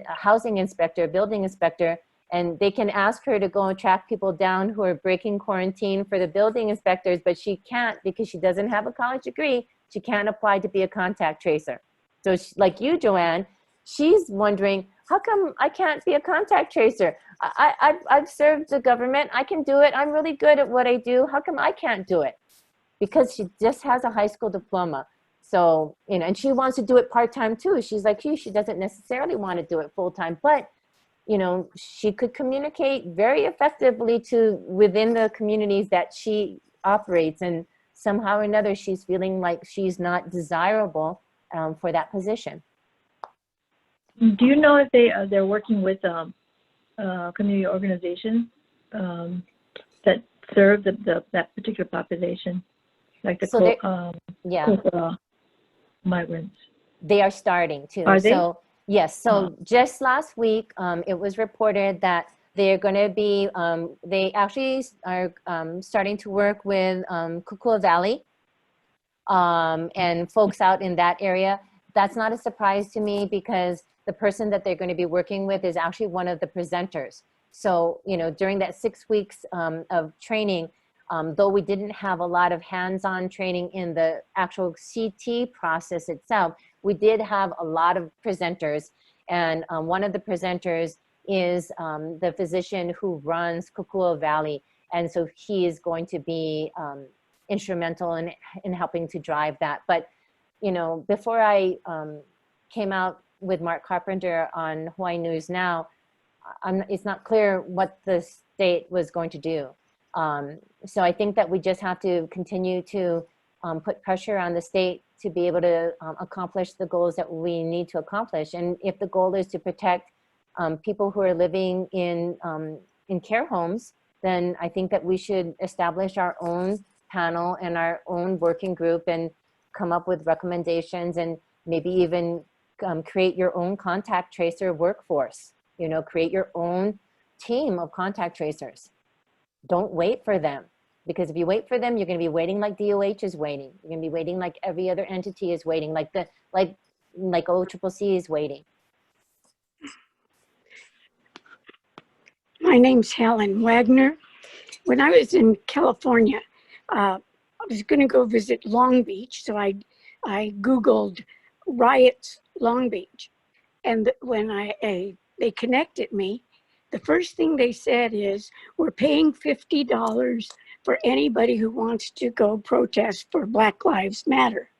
housing inspector, a building inspector, and they can ask her to go and track people down who are breaking quarantine for the building inspectors, but she can't because she doesn't have a college degree. She can't apply to be a contact tracer. So she, like you, Joanne, she's wondering, how come I can't be a contact tracer? I've served the government. I can do it. I'm really good at what I do. How come I can't do it? Because she just has a high school diploma. So, you know, and she wants to do it part-time too. She's like you, she doesn't necessarily want to do it full-time, but, you know, she could communicate very effectively to within the communities that she operates, and somehow or another she's feeling like she's not desirable for that position. Do you know if they're working with community organizations that serve that particular population, like the so migrants? They are starting to. Are they? So yes. So just last week, it was reported that they're going to be. They actually are starting to work with Kukua Valley and folks out in that area. That's not a surprise to me because the person that they're going to be working with is actually one of the presenters. So, you know, during that 6 weeks of training, though we didn't have a lot of hands-on training in the actual CT process itself, we did have a lot of presenters. And one of the presenters is the physician who runs Kukua Valley. And so he is going to be instrumental in helping to drive that. But, you know, before I came out with Mark Carpenter on Hawaii News Now, it's not clear what the state was going to do. So I think that we just have to continue to put pressure on the state to be able to accomplish the goals that we need to accomplish. And if the goal is to protect people who are living in care homes, then I think that we should establish our own panel and our own working group and come up with recommendations, and maybe even create your own contact tracer workforce. You know, create your own team of contact tracers. Don't wait for them, because if you wait for them, you're going to be waiting like DOH is waiting. You're going to be waiting like every other entity is waiting, like OCCC is waiting. My name's Helen Wagner. When I was in California, I was going to go visit Long Beach, so I Googled riots Long Beach, and when they connected me, the first thing they said is, we're paying $50 for anybody who wants to go protest for Black Lives Matter.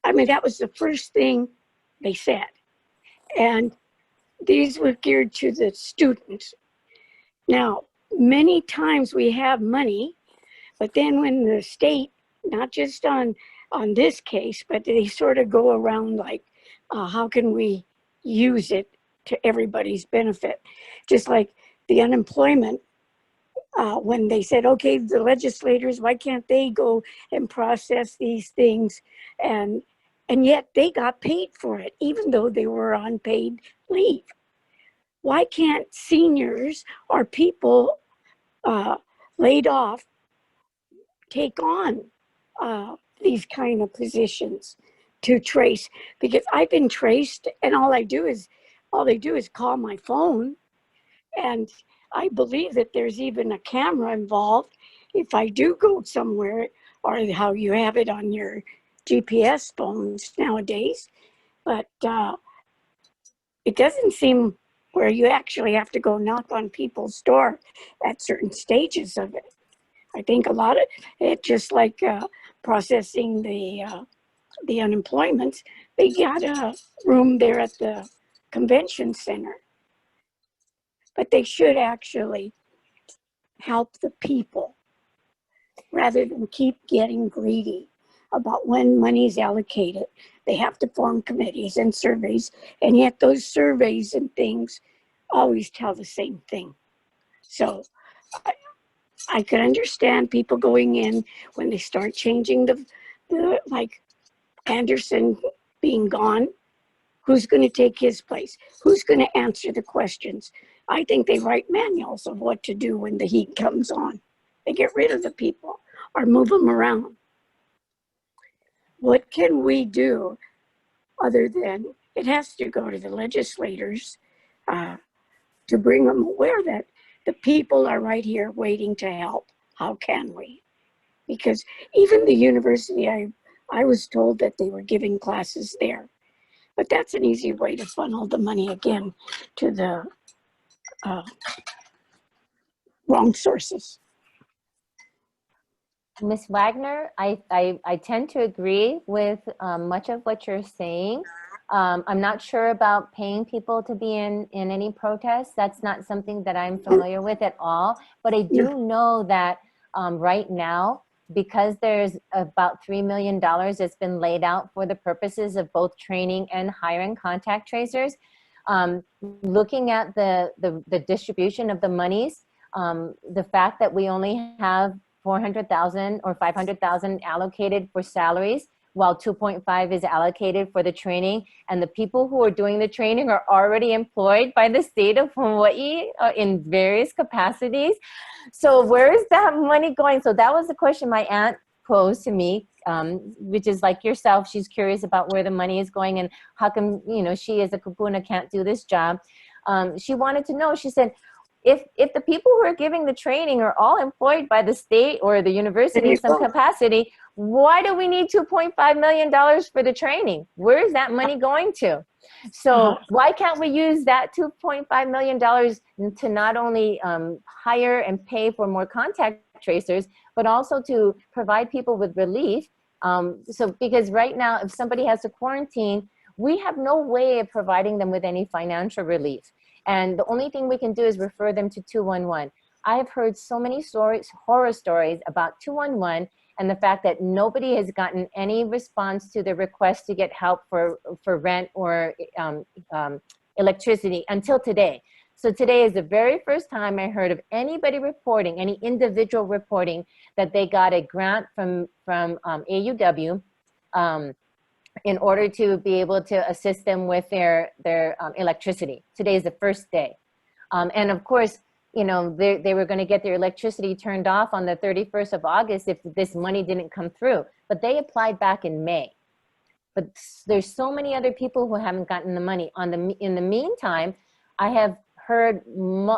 I mean, that was the first thing they said. And these were geared to the students. Now, many times we have money, but then when the state, not just on this case, but they sort of go around like, how can we use it to everybody's benefit? Just like the unemployment, when they said, okay, the legislators, why can't they go and process these things? And yet they got paid for it, even though they were on paid leave. Why can't seniors or people laid off take on these kind of positions to trace? Because I've been traced, and all they do is call my phone, and I believe that there's even a camera involved if I do go somewhere, or how you have it on your GPS phones nowadays. But it doesn't seem where you actually have to go knock on people's door at certain stages of it. I think a lot of it, just like processing the unemployment, they got a room there at the convention center. But they should actually help the people rather than keep getting greedy about when money is allocated. They have to form committees and surveys, and yet those surveys and things always tell the same thing. So I could understand people going in when they start changing the like Anderson being gone. Who's going to take his place? Who's going to answer the questions? I think they write manuals of what to do when the heat comes on. They get rid of the people or move them around. What can we do other than it has to go to the legislators to bring them aware that the people are right here waiting to help? How can we? Because even the university, I was told that they were giving classes there. But that's an easy way to funnel the money again to the wrong sources. Ms. Wagner, I tend to agree with much of what you're saying. I'm not sure about paying people to be in any protests. That's not something that I'm familiar with at all. But I do know that right now, because there's about $3 million that's been laid out for the purposes of both training and hiring contact tracers, looking at the distribution of the monies, the fact that we only have 400,000 or 500,000 allocated for salaries, while 2.5 is allocated for the training, and the people who are doing the training are already employed by the state of Hawaii in various capacities. So where is that money going? So that was the question my aunt posed to me, which is like yourself. She's curious about where the money is going and how come, you know, she as a kupuna can't do this job. She wanted to know, she said, if the people who are giving the training are all employed by the state or the university in some capacity, why do we need $2.5 million for the training? Where is that money going to? So why can't we use that $2.5 million to not only hire and pay for more contact tracers, but also to provide people with relief? So because right now, if somebody has to quarantine, we have no way of providing them with any financial relief. And the only thing we can do is refer them to 211. I have heard so many stories, horror stories about 211 and the fact that nobody has gotten any response to the request to get help for rent or electricity until today. So today is the very first time I heard of anybody reporting, any individual reporting that they got a grant from AUW in order to be able to assist them with their electricity. Today is the first day. And of course, you know, they were going to get their electricity turned off on the 31st of August if this money didn't come through. But they applied back in May. But there's so many other people who haven't gotten the money. In the meantime, I have heard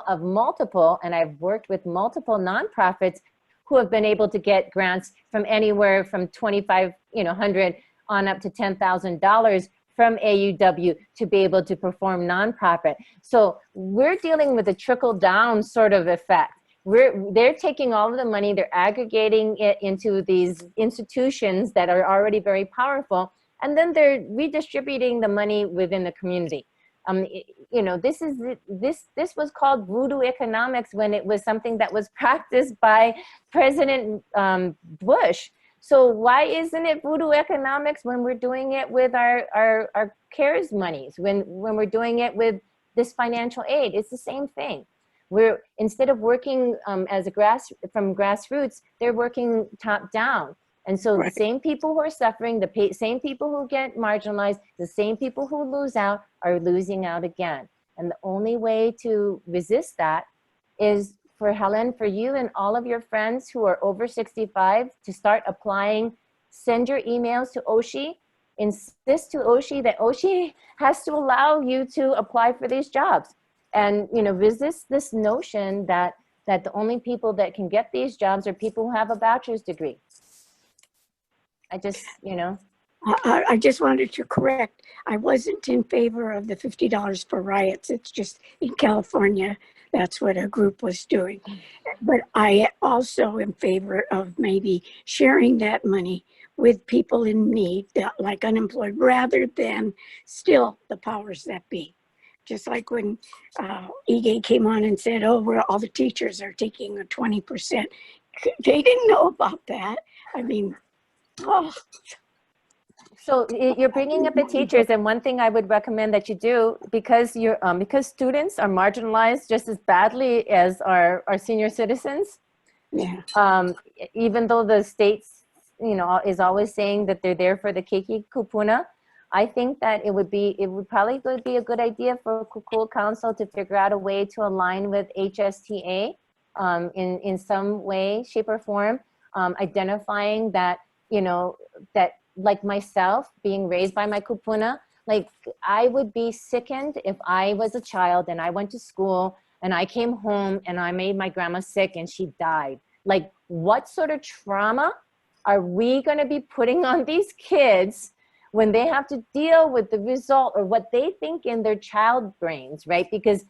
of multiple, and I've worked with multiple nonprofits who have been able to get grants from anywhere from $2,500 on up to $10,000 from AUW to be able to perform nonprofit. So we're dealing with a trickle down sort of effect. They're taking all of the money, they're aggregating it into these institutions that are already very powerful, and then they're redistributing the money within the community. You know, this was called voodoo economics when it was something that was practiced by President Bush. So why isn't it voodoo economics when we're doing it with our CARES monies, when we're doing it with this financial aid? It's the same thing. We're, instead of working as a from grassroots, they're working top down. And so the same people who are suffering, the same people who get marginalized, the same people who lose out are losing out again. And the only way to resist that is for Helen, for you and all of your friends who are over 65 to start applying. Send your emails to OSHI. Insist to OSHI that OSHI has to allow you to apply for these jobs. And, you know, resist this notion that the only people that can get these jobs are people who have a bachelor's degree. I just, you know. I just wanted to correct. I wasn't in favor of the $50 for riots. It's just in California, that's what a group was doing. But I also in favor of maybe sharing that money with people in need, like unemployed, rather than still the powers that be. Just like when EGA came on and said, oh, all the teachers are taking a 20%. They didn't know about that. I mean, oh. So you're bringing up the teachers, and one thing I would recommend that you do, because you're because students are marginalized just as badly as our senior citizens. Yeah. Even though the states, you know, is always saying that they're there for the keiki kupuna, I think that it would probably be a good idea for Kukul Council to figure out a way to align with HSTA in some way, shape, or form, identifying that, you know, that like myself being raised by my kupuna, like I would be sickened if I was a child and I went to school and I came home and I made my grandma sick and she died. Like, what sort of trauma are we going to be putting on these kids when they have to deal with the result or what they think in their child brains, right? Because,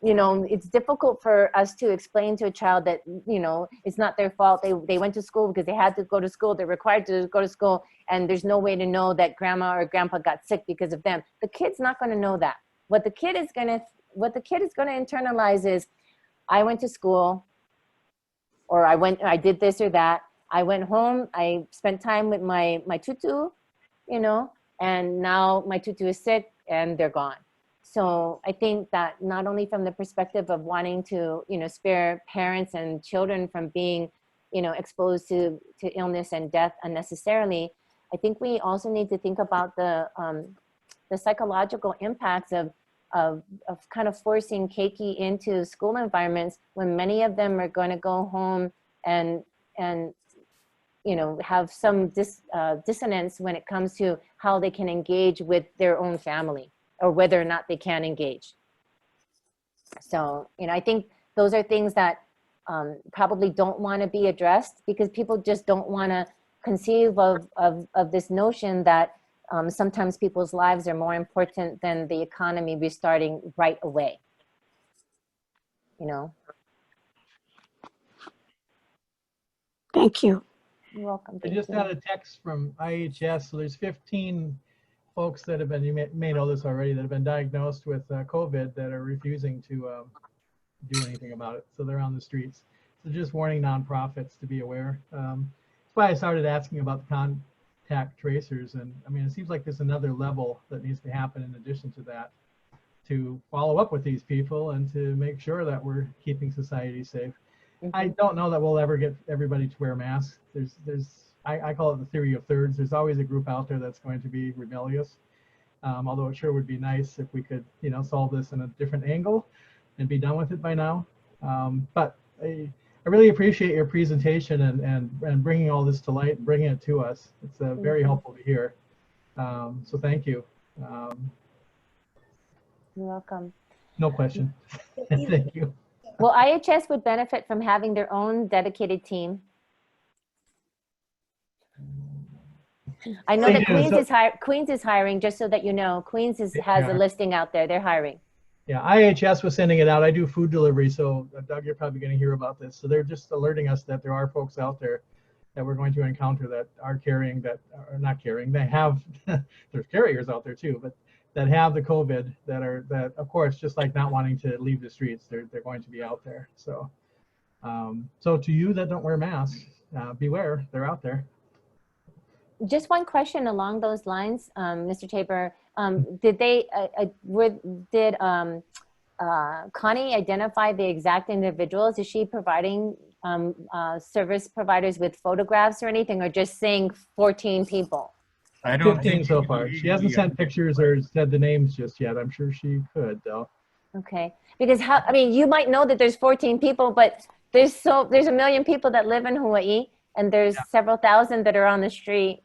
you know, it's difficult for us to explain to a child that, you know, it's not their fault. They went to school because they had to go to school. They're required to go to school. And there's no way to know that grandma or grandpa got sick because of them. The kid's not going to know that. What the kid is going to internalize is, I went to school, or I did this or that. I went home, I spent time with my tutu, you know, and now my tutu is sick and they're gone. So I think that not only from the perspective of wanting to, you know, spare parents and children from being, you know, exposed to illness and death unnecessarily, I think we also need to think about the psychological impacts of kind of forcing keiki into school environments when many of them are going to go home and you know, have some dissonance when it comes to how they can engage with their own family or whether or not they can engage. So, you know, I think those are things that probably don't want to be addressed because people just don't want to conceive of this notion that sometimes people's lives are more important than the economy restarting right away, you know. Thank you. You're welcome. I just got a text from IHS. So there's 15 folks that have been, you may know this already, that have been diagnosed with COVID that are refusing to do anything about it. So they're on the streets. So just warning nonprofits to be aware. That's why I started asking about the contact tracers. And I mean, it seems like there's another level that needs to happen in addition to that, to follow up with these people and to make sure that we're keeping society safe. I don't know that we'll ever get everybody to wear masks. I call it the theory of thirds. There's always a group out there that's going to be rebellious. Although it sure would be nice if we could, you know, solve this in a different angle and be done with it by now. But I really appreciate your presentation and bringing all this to light and bringing it to us. It's very helpful to hear. So thank you. You're welcome. No question. Thank you. Well, IHS would benefit from having their own dedicated team. I know that Queens is hiring, just so that you know. Queens has a listing out there. They're hiring. Yeah, IHS was sending it out. I do food delivery, so Doug, you're probably going to hear about this. So they're just alerting us that there are folks out there that we're going to encounter that are carrying, that are not carrying. They have, there's carriers out there too, but that have the COVID that of course, just like not wanting to leave the streets, they're going to be out there. So, so to you that don't wear masks, beware, they're out there. Just one question along those lines, Mr. Tabor. Did Connie identify the exact individuals? Is she providing service providers with photographs or anything, or just saying 14 people? I don't 15 think so you far. She hasn't legally sent pictures or said the names just yet. I'm sure she could, though. Okay, because I mean, you might know that there's 14 people, but there's a million people that live in Hawaii, and there's several thousand that are on the street.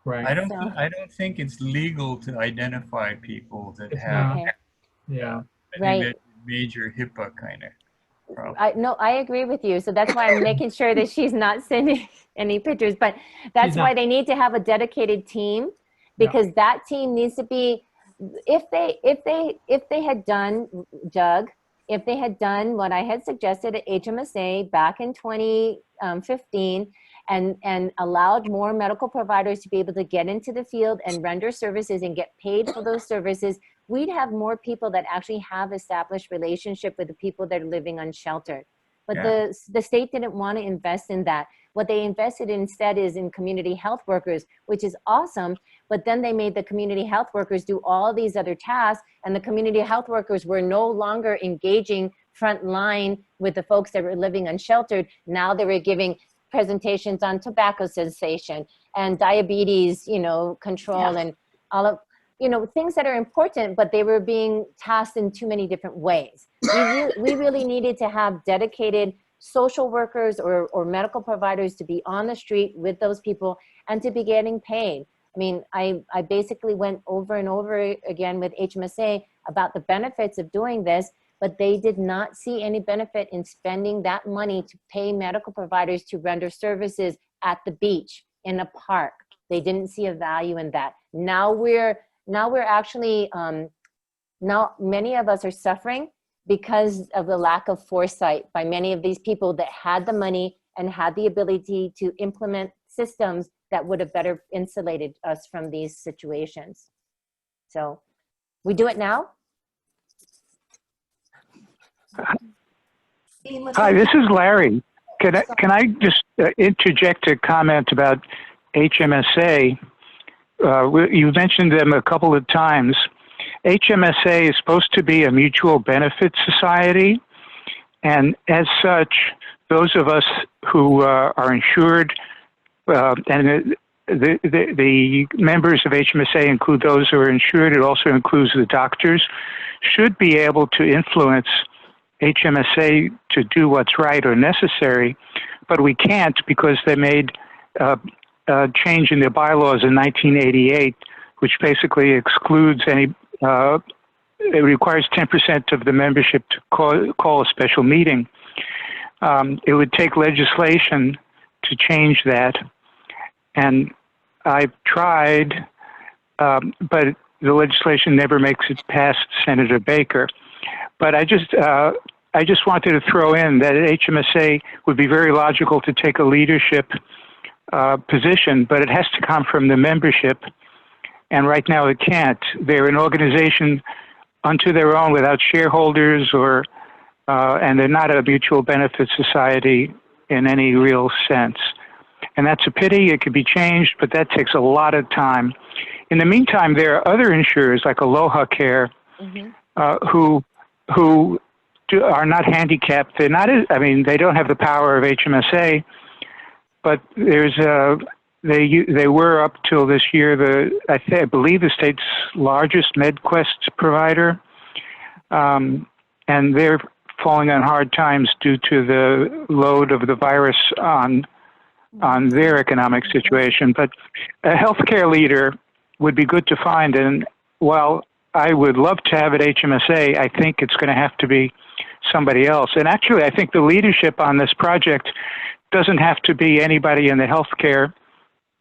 Right. I don't So- I don't think it's legal to identify people that It's have. not. Okay, Yeah. I think right. that's a major HIPAA kind of problem. No, I agree with you. So that's why I'm making sure that she's not sending any pictures, but that's She's why not. they need to have a dedicated team, Yeah. because that team needs to be, if they had done, Doug, if they had done what I had suggested at HMSA back in 2015 and allowed more medical providers to be able to get into the field and render services and get paid for those services, we'd have more people that actually have established relationship with the people that are living unsheltered. But Yeah. the state didn't want to invest in that. What they invested in instead is in community health workers, which is awesome. But then they made the community health workers do all these other tasks, and the community health workers were no longer engaging front line with the folks that were living unsheltered. Now they were giving presentations on tobacco cessation and diabetes, control, and all of, things that are important, but they were being tasked in too many different ways. We really needed to have dedicated social workers or medical providers to be on the street with those people and to be getting paid. I mean, I basically went over and over again with HMSA about the benefits of doing this, but they did not see any benefit in spending that money to pay medical providers to render services at the beach, in a park. They didn't see a value in that. Now we're actually, now many of us are suffering because of the lack of foresight by many of these people that had the money and had the ability to implement systems that would have better insulated us from these situations. So we do it now. Hi, this is Larry. Can I just interject a comment about HMSA? You mentioned them a couple of times. HMSA is supposed to be a mutual benefit society, and as such, those of us who are insured, and the members of HMSA include those who are insured, it also includes the doctors, should be able to influence HMSA to do what's right or necessary, but we can't because they made a change in their bylaws in 1988, which basically excludes any, it requires 10% of the membership to call a special meeting. It would take legislation to change that, and I've tried, but the legislation never makes it past Senator Baker. But I just wanted to throw in that at HMSA would be very logical to take a leadership position, but it has to come from the membership. And right now it can't. They're an organization unto their own without shareholders and they're not a mutual benefit society in any real sense. And that's a pity. It could be changed, but that takes a lot of time. In the meantime, there are other insurers like Aloha Care who are not handicapped. They're not, they don't have the power of HMSA, but they were up till this year I believe the state's largest MedQuest provider, and they're falling on hard times due to the load of the virus on their economic situation. But a healthcare leader would be good to find, and while I would love to have at HMSA, I think it's going to have to be somebody else. And actually, I think the leadership on this project doesn't have to be anybody in the healthcare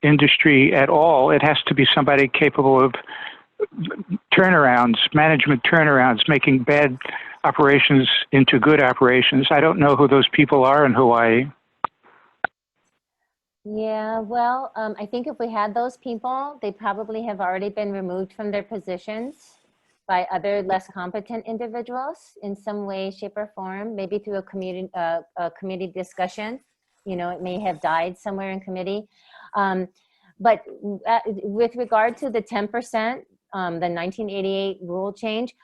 industry at all. It has to be somebody capable of management turnarounds, making bad operations into good operations. I don't know who those people are in Hawaii. Yeah, well, I think if we had those people, they probably have already been removed from their positions by other less competent individuals in some way, shape, or form, maybe through a committee discussion. It may have died somewhere in committee. But with regard to the 10%, the 1988 rule change,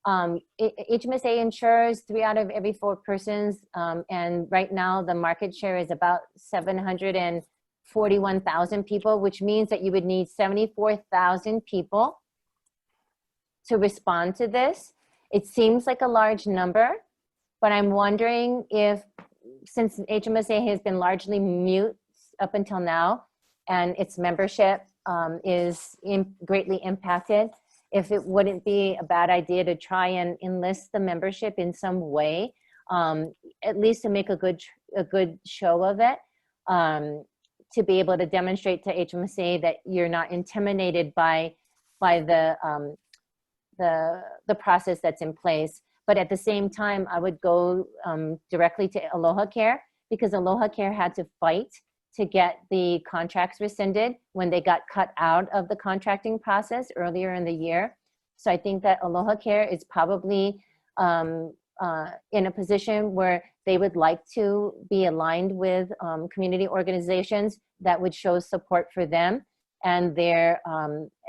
HMSA insures 3 out of every 4 persons, and right now the market share is about 741,000 people, which means that you would need 74,000 people to respond to this. It seems like a large number, but I'm wondering if, since HMSA has been largely mute up until now, and its membership is greatly impacted, if it wouldn't be a bad idea to try and enlist the membership in some way, at least to make a good show of it, to be able to demonstrate to HMSA that you're not intimidated by the process that's in place. But at the same time, I would go directly to Aloha Care, because Aloha Care had to fight to get the contracts rescinded when they got cut out of the contracting process earlier in the year. So I think that Aloha Care is probably in a position where they would like to be aligned with community organizations that would show support for them and their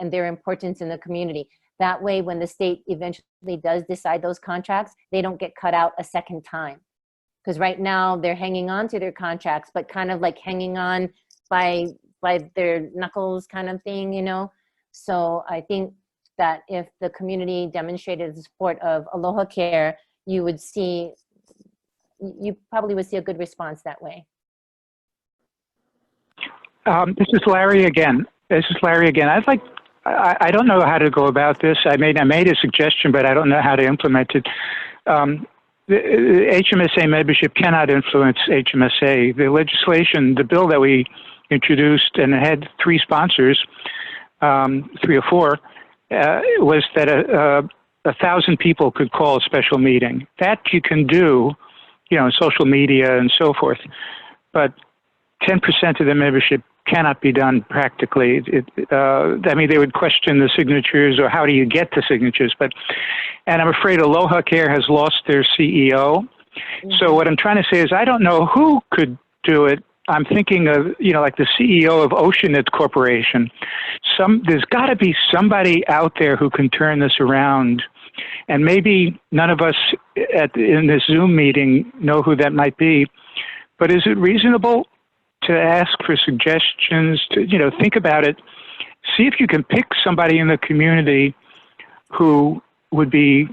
importance in the community. That way, when the state eventually does decide those contracts, they don't get cut out a second time. Because right now they're hanging on to their contracts, but kind of like hanging on by their knuckles kind of thing, you know? So I think that if the community demonstrated the support of Aloha Care, you probably would see a good response that way. This is Larry again. I don't know how to go about this. I made a suggestion, but I don't know how to implement it. The HMSA membership cannot influence HMSA. The legislation, the bill that we introduced and had 3 sponsors, 3 or 4, was that 1,000 people could call a special meeting. That you can do, you know, social media and so forth. But 10% of the membership cannot be done practically. I mean, they would question the signatures or how do you get the signatures, and I'm afraid Aloha Care has lost their CEO. So what I'm trying to say is I don't know who could do it. I'm thinking of, you know, like the CEO of Oceanit Corporation. There's got to be somebody out there who can turn this around, and maybe none of us in this Zoom meeting know who that might be, but is it reasonable to ask for suggestions, to, you know, think about it, see if you can pick somebody in the community who would be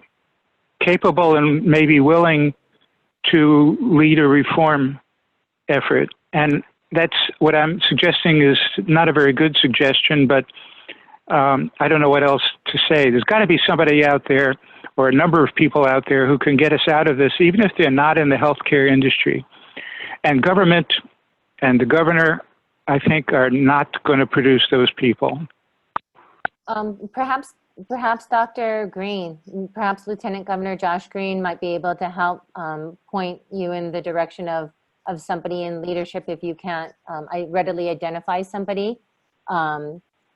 capable and maybe willing to lead a reform effort. And that's what I'm suggesting is not a very good suggestion, but I don't know what else to say. There's got to be somebody out there or a number of people out there who can get us out of this, even if they're not in the healthcare industry. And government and the governor, I think, are not going to produce those people. Perhaps Dr. Green, perhaps Lieutenant Governor Josh Green might be able to help point you in the direction of somebody in leadership if you can't readily identify somebody.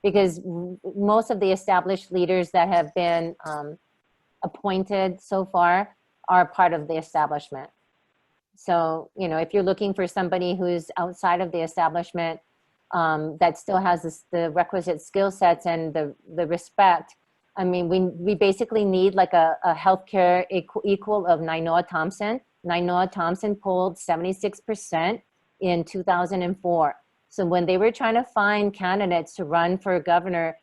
Because most of the established leaders that have been appointed so far are part of the establishment. So, you know, if you're looking for somebody who's outside of the establishment that still has the requisite skill sets and the respect, I mean, we basically need like a healthcare equal of Nainoa Thompson. Nainoa Thompson polled 76% in 2004. So when they were trying to find candidates to run for governor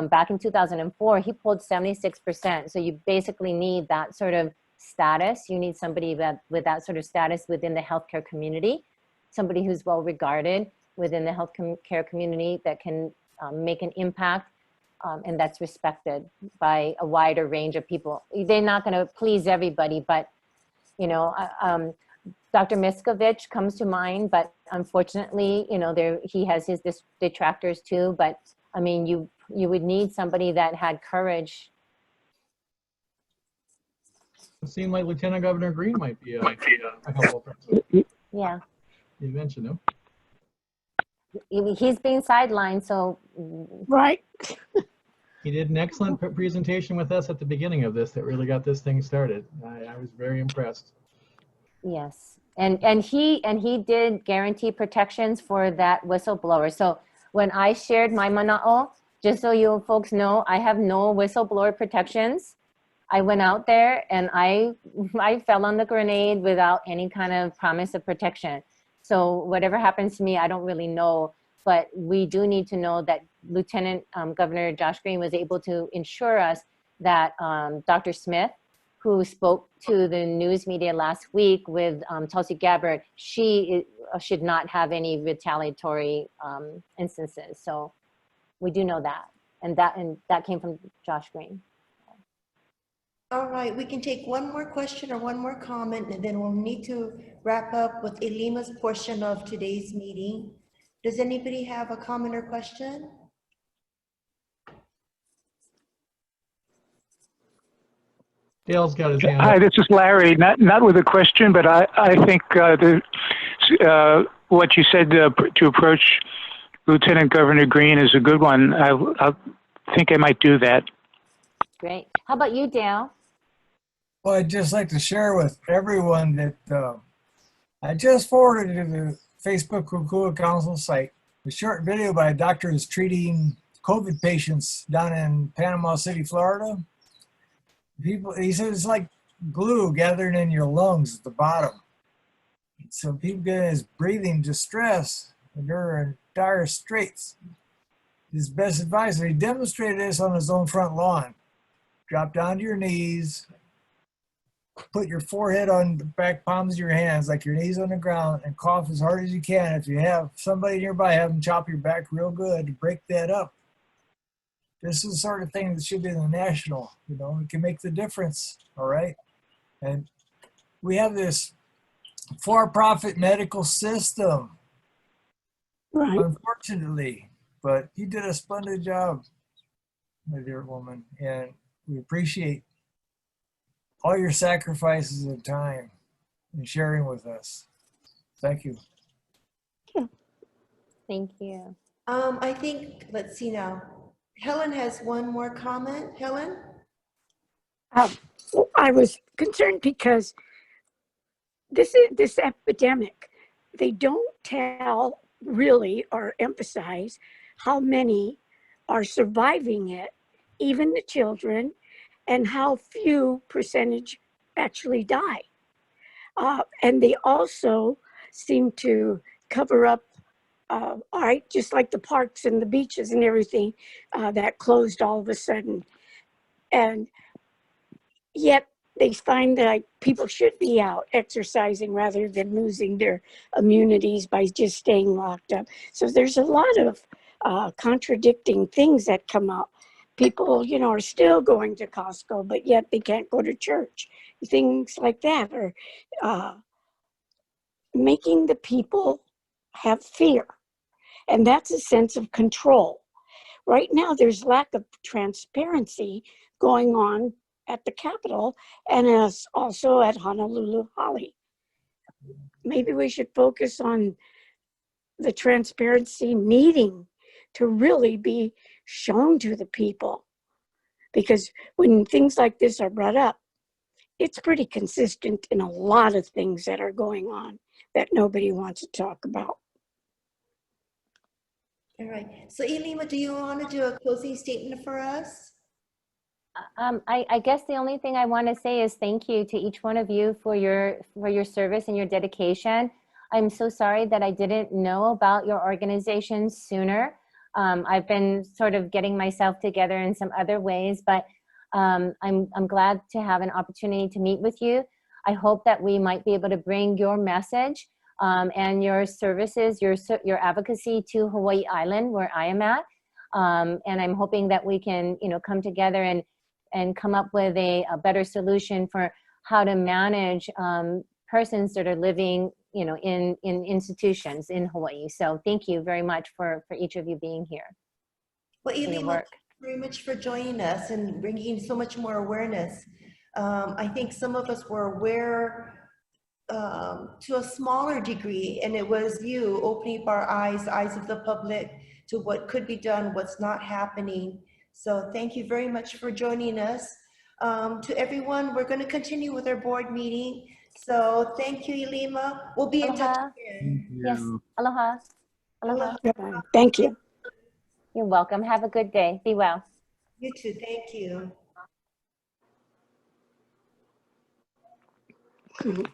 back in 2004, he polled 76%. So you basically need that sort of status. You need somebody with that sort of status within the healthcare community, somebody who's well regarded within the healthcare community that can make an impact and that's respected by a wider range of people. They're not going to please everybody, but you know, Dr. Miskovich comes to mind, but unfortunately, you know, he has his detractors too. But I mean, you would need somebody that had courage. It seemed like Lieutenant Governor Green might be a helpful person. Yeah. You mentioned him. He's being sidelined, so. Right. He did an excellent presentation with us at the beginning of this that really got this thing started. I was very impressed. Yes, and he did guarantee protections for that whistleblower. So when I shared my mana'o, just so you folks know, I have no whistleblower protections. I went out there and I fell on the grenade without any kind of promise of protection. So whatever happens to me, I don't really know. But we do need to know that Lieutenant Governor Josh Green was able to ensure us that Dr. Smith, who spoke to the news media last week with Tulsi Gabbard, she should not have any retaliatory instances. So we do know that. And that came from Josh Green. All right, we can take one more question or one more comment, and then we'll need to wrap up with Ilima's portion of today's meeting. Does anybody have a comment or question? Dale's got his hand Hi, up. this is Larry. Not with a question, but I think what you said to approach Lieutenant Governor Green is a good one. I think I might do that. Great. How about you, Dale? Well, I'd just like to share with everyone that I just forwarded to the Facebook Kukua Council site a short video by a doctor who's treating COVID patients down in Panama City, Florida. He said it's like glue gathering in your lungs at the bottom. So people get in this breathing distress and they're in dire straits. His best advice, he demonstrated this on his own front lawn. Drop down to your knees, put your forehead on the back palms of your hands, like your knees on the ground, and cough as hard as you can. If you have somebody nearby, have them chop your back real good to break that up. This is the sort of thing that should be in the national, you know, it can make the difference, all right? And we have this for-profit medical system, Right. unfortunately, but you did a splendid job, my dear woman, and we appreciate all your sacrifices of time and sharing with us. Thank you. Thank you. I think, let's see now. Helen has one more comment. Helen? I was concerned because this epidemic, they don't tell really or emphasize how many are surviving it, even the children, and how few percentage actually die. And they also seem to cover up, all right, just like the parks and the beaches and everything that closed all of a sudden. And yet they find that people should be out exercising rather than losing their immunities by just staying locked up. So there's a lot of contradicting things that come up. People, you know, are still going to Costco, but yet they can't go to church. Things like that are making the people have fear. And that's a sense of control. Right now, there's lack of transparency going on at the Capitol and also at Honolulu Holly. Maybe we should focus on the transparency needing to really be shown to the people. Because when things like this are brought up, it's pretty consistent in a lot of things that are going on that nobody wants to talk about. All right. So Ilima, do you want to do a closing statement for us? I guess the only thing I want to say is thank you to each one of you for your service and your dedication. I'm so sorry that I didn't know about your organization sooner. I've been sort of getting myself together in some other ways, but I'm glad to have an opportunity to meet with you. I hope that we might be able to bring your message and your services, your advocacy to Hawaii Island, where I am at. And I'm hoping that we can, you know, come together and come up with a better solution for how to manage persons that are living, you know, in institutions in Hawaii. So thank you very much for each of you being here. Well, Ilima, work. thank you very much for joining us and bringing so much more awareness. I think some of us were aware to a smaller degree, and it was you opening up our eyes, the eyes of the public, to what could be done, what's not happening. So thank you very much for joining us. To everyone, we're going to continue with our board meeting. So thank you, Ilima. We'll be in touch Aloha. again. Yes. Aloha. Aloha. Aloha. Thank you. You're welcome. Have a good day. Be well. You too. Thank you. Mhm.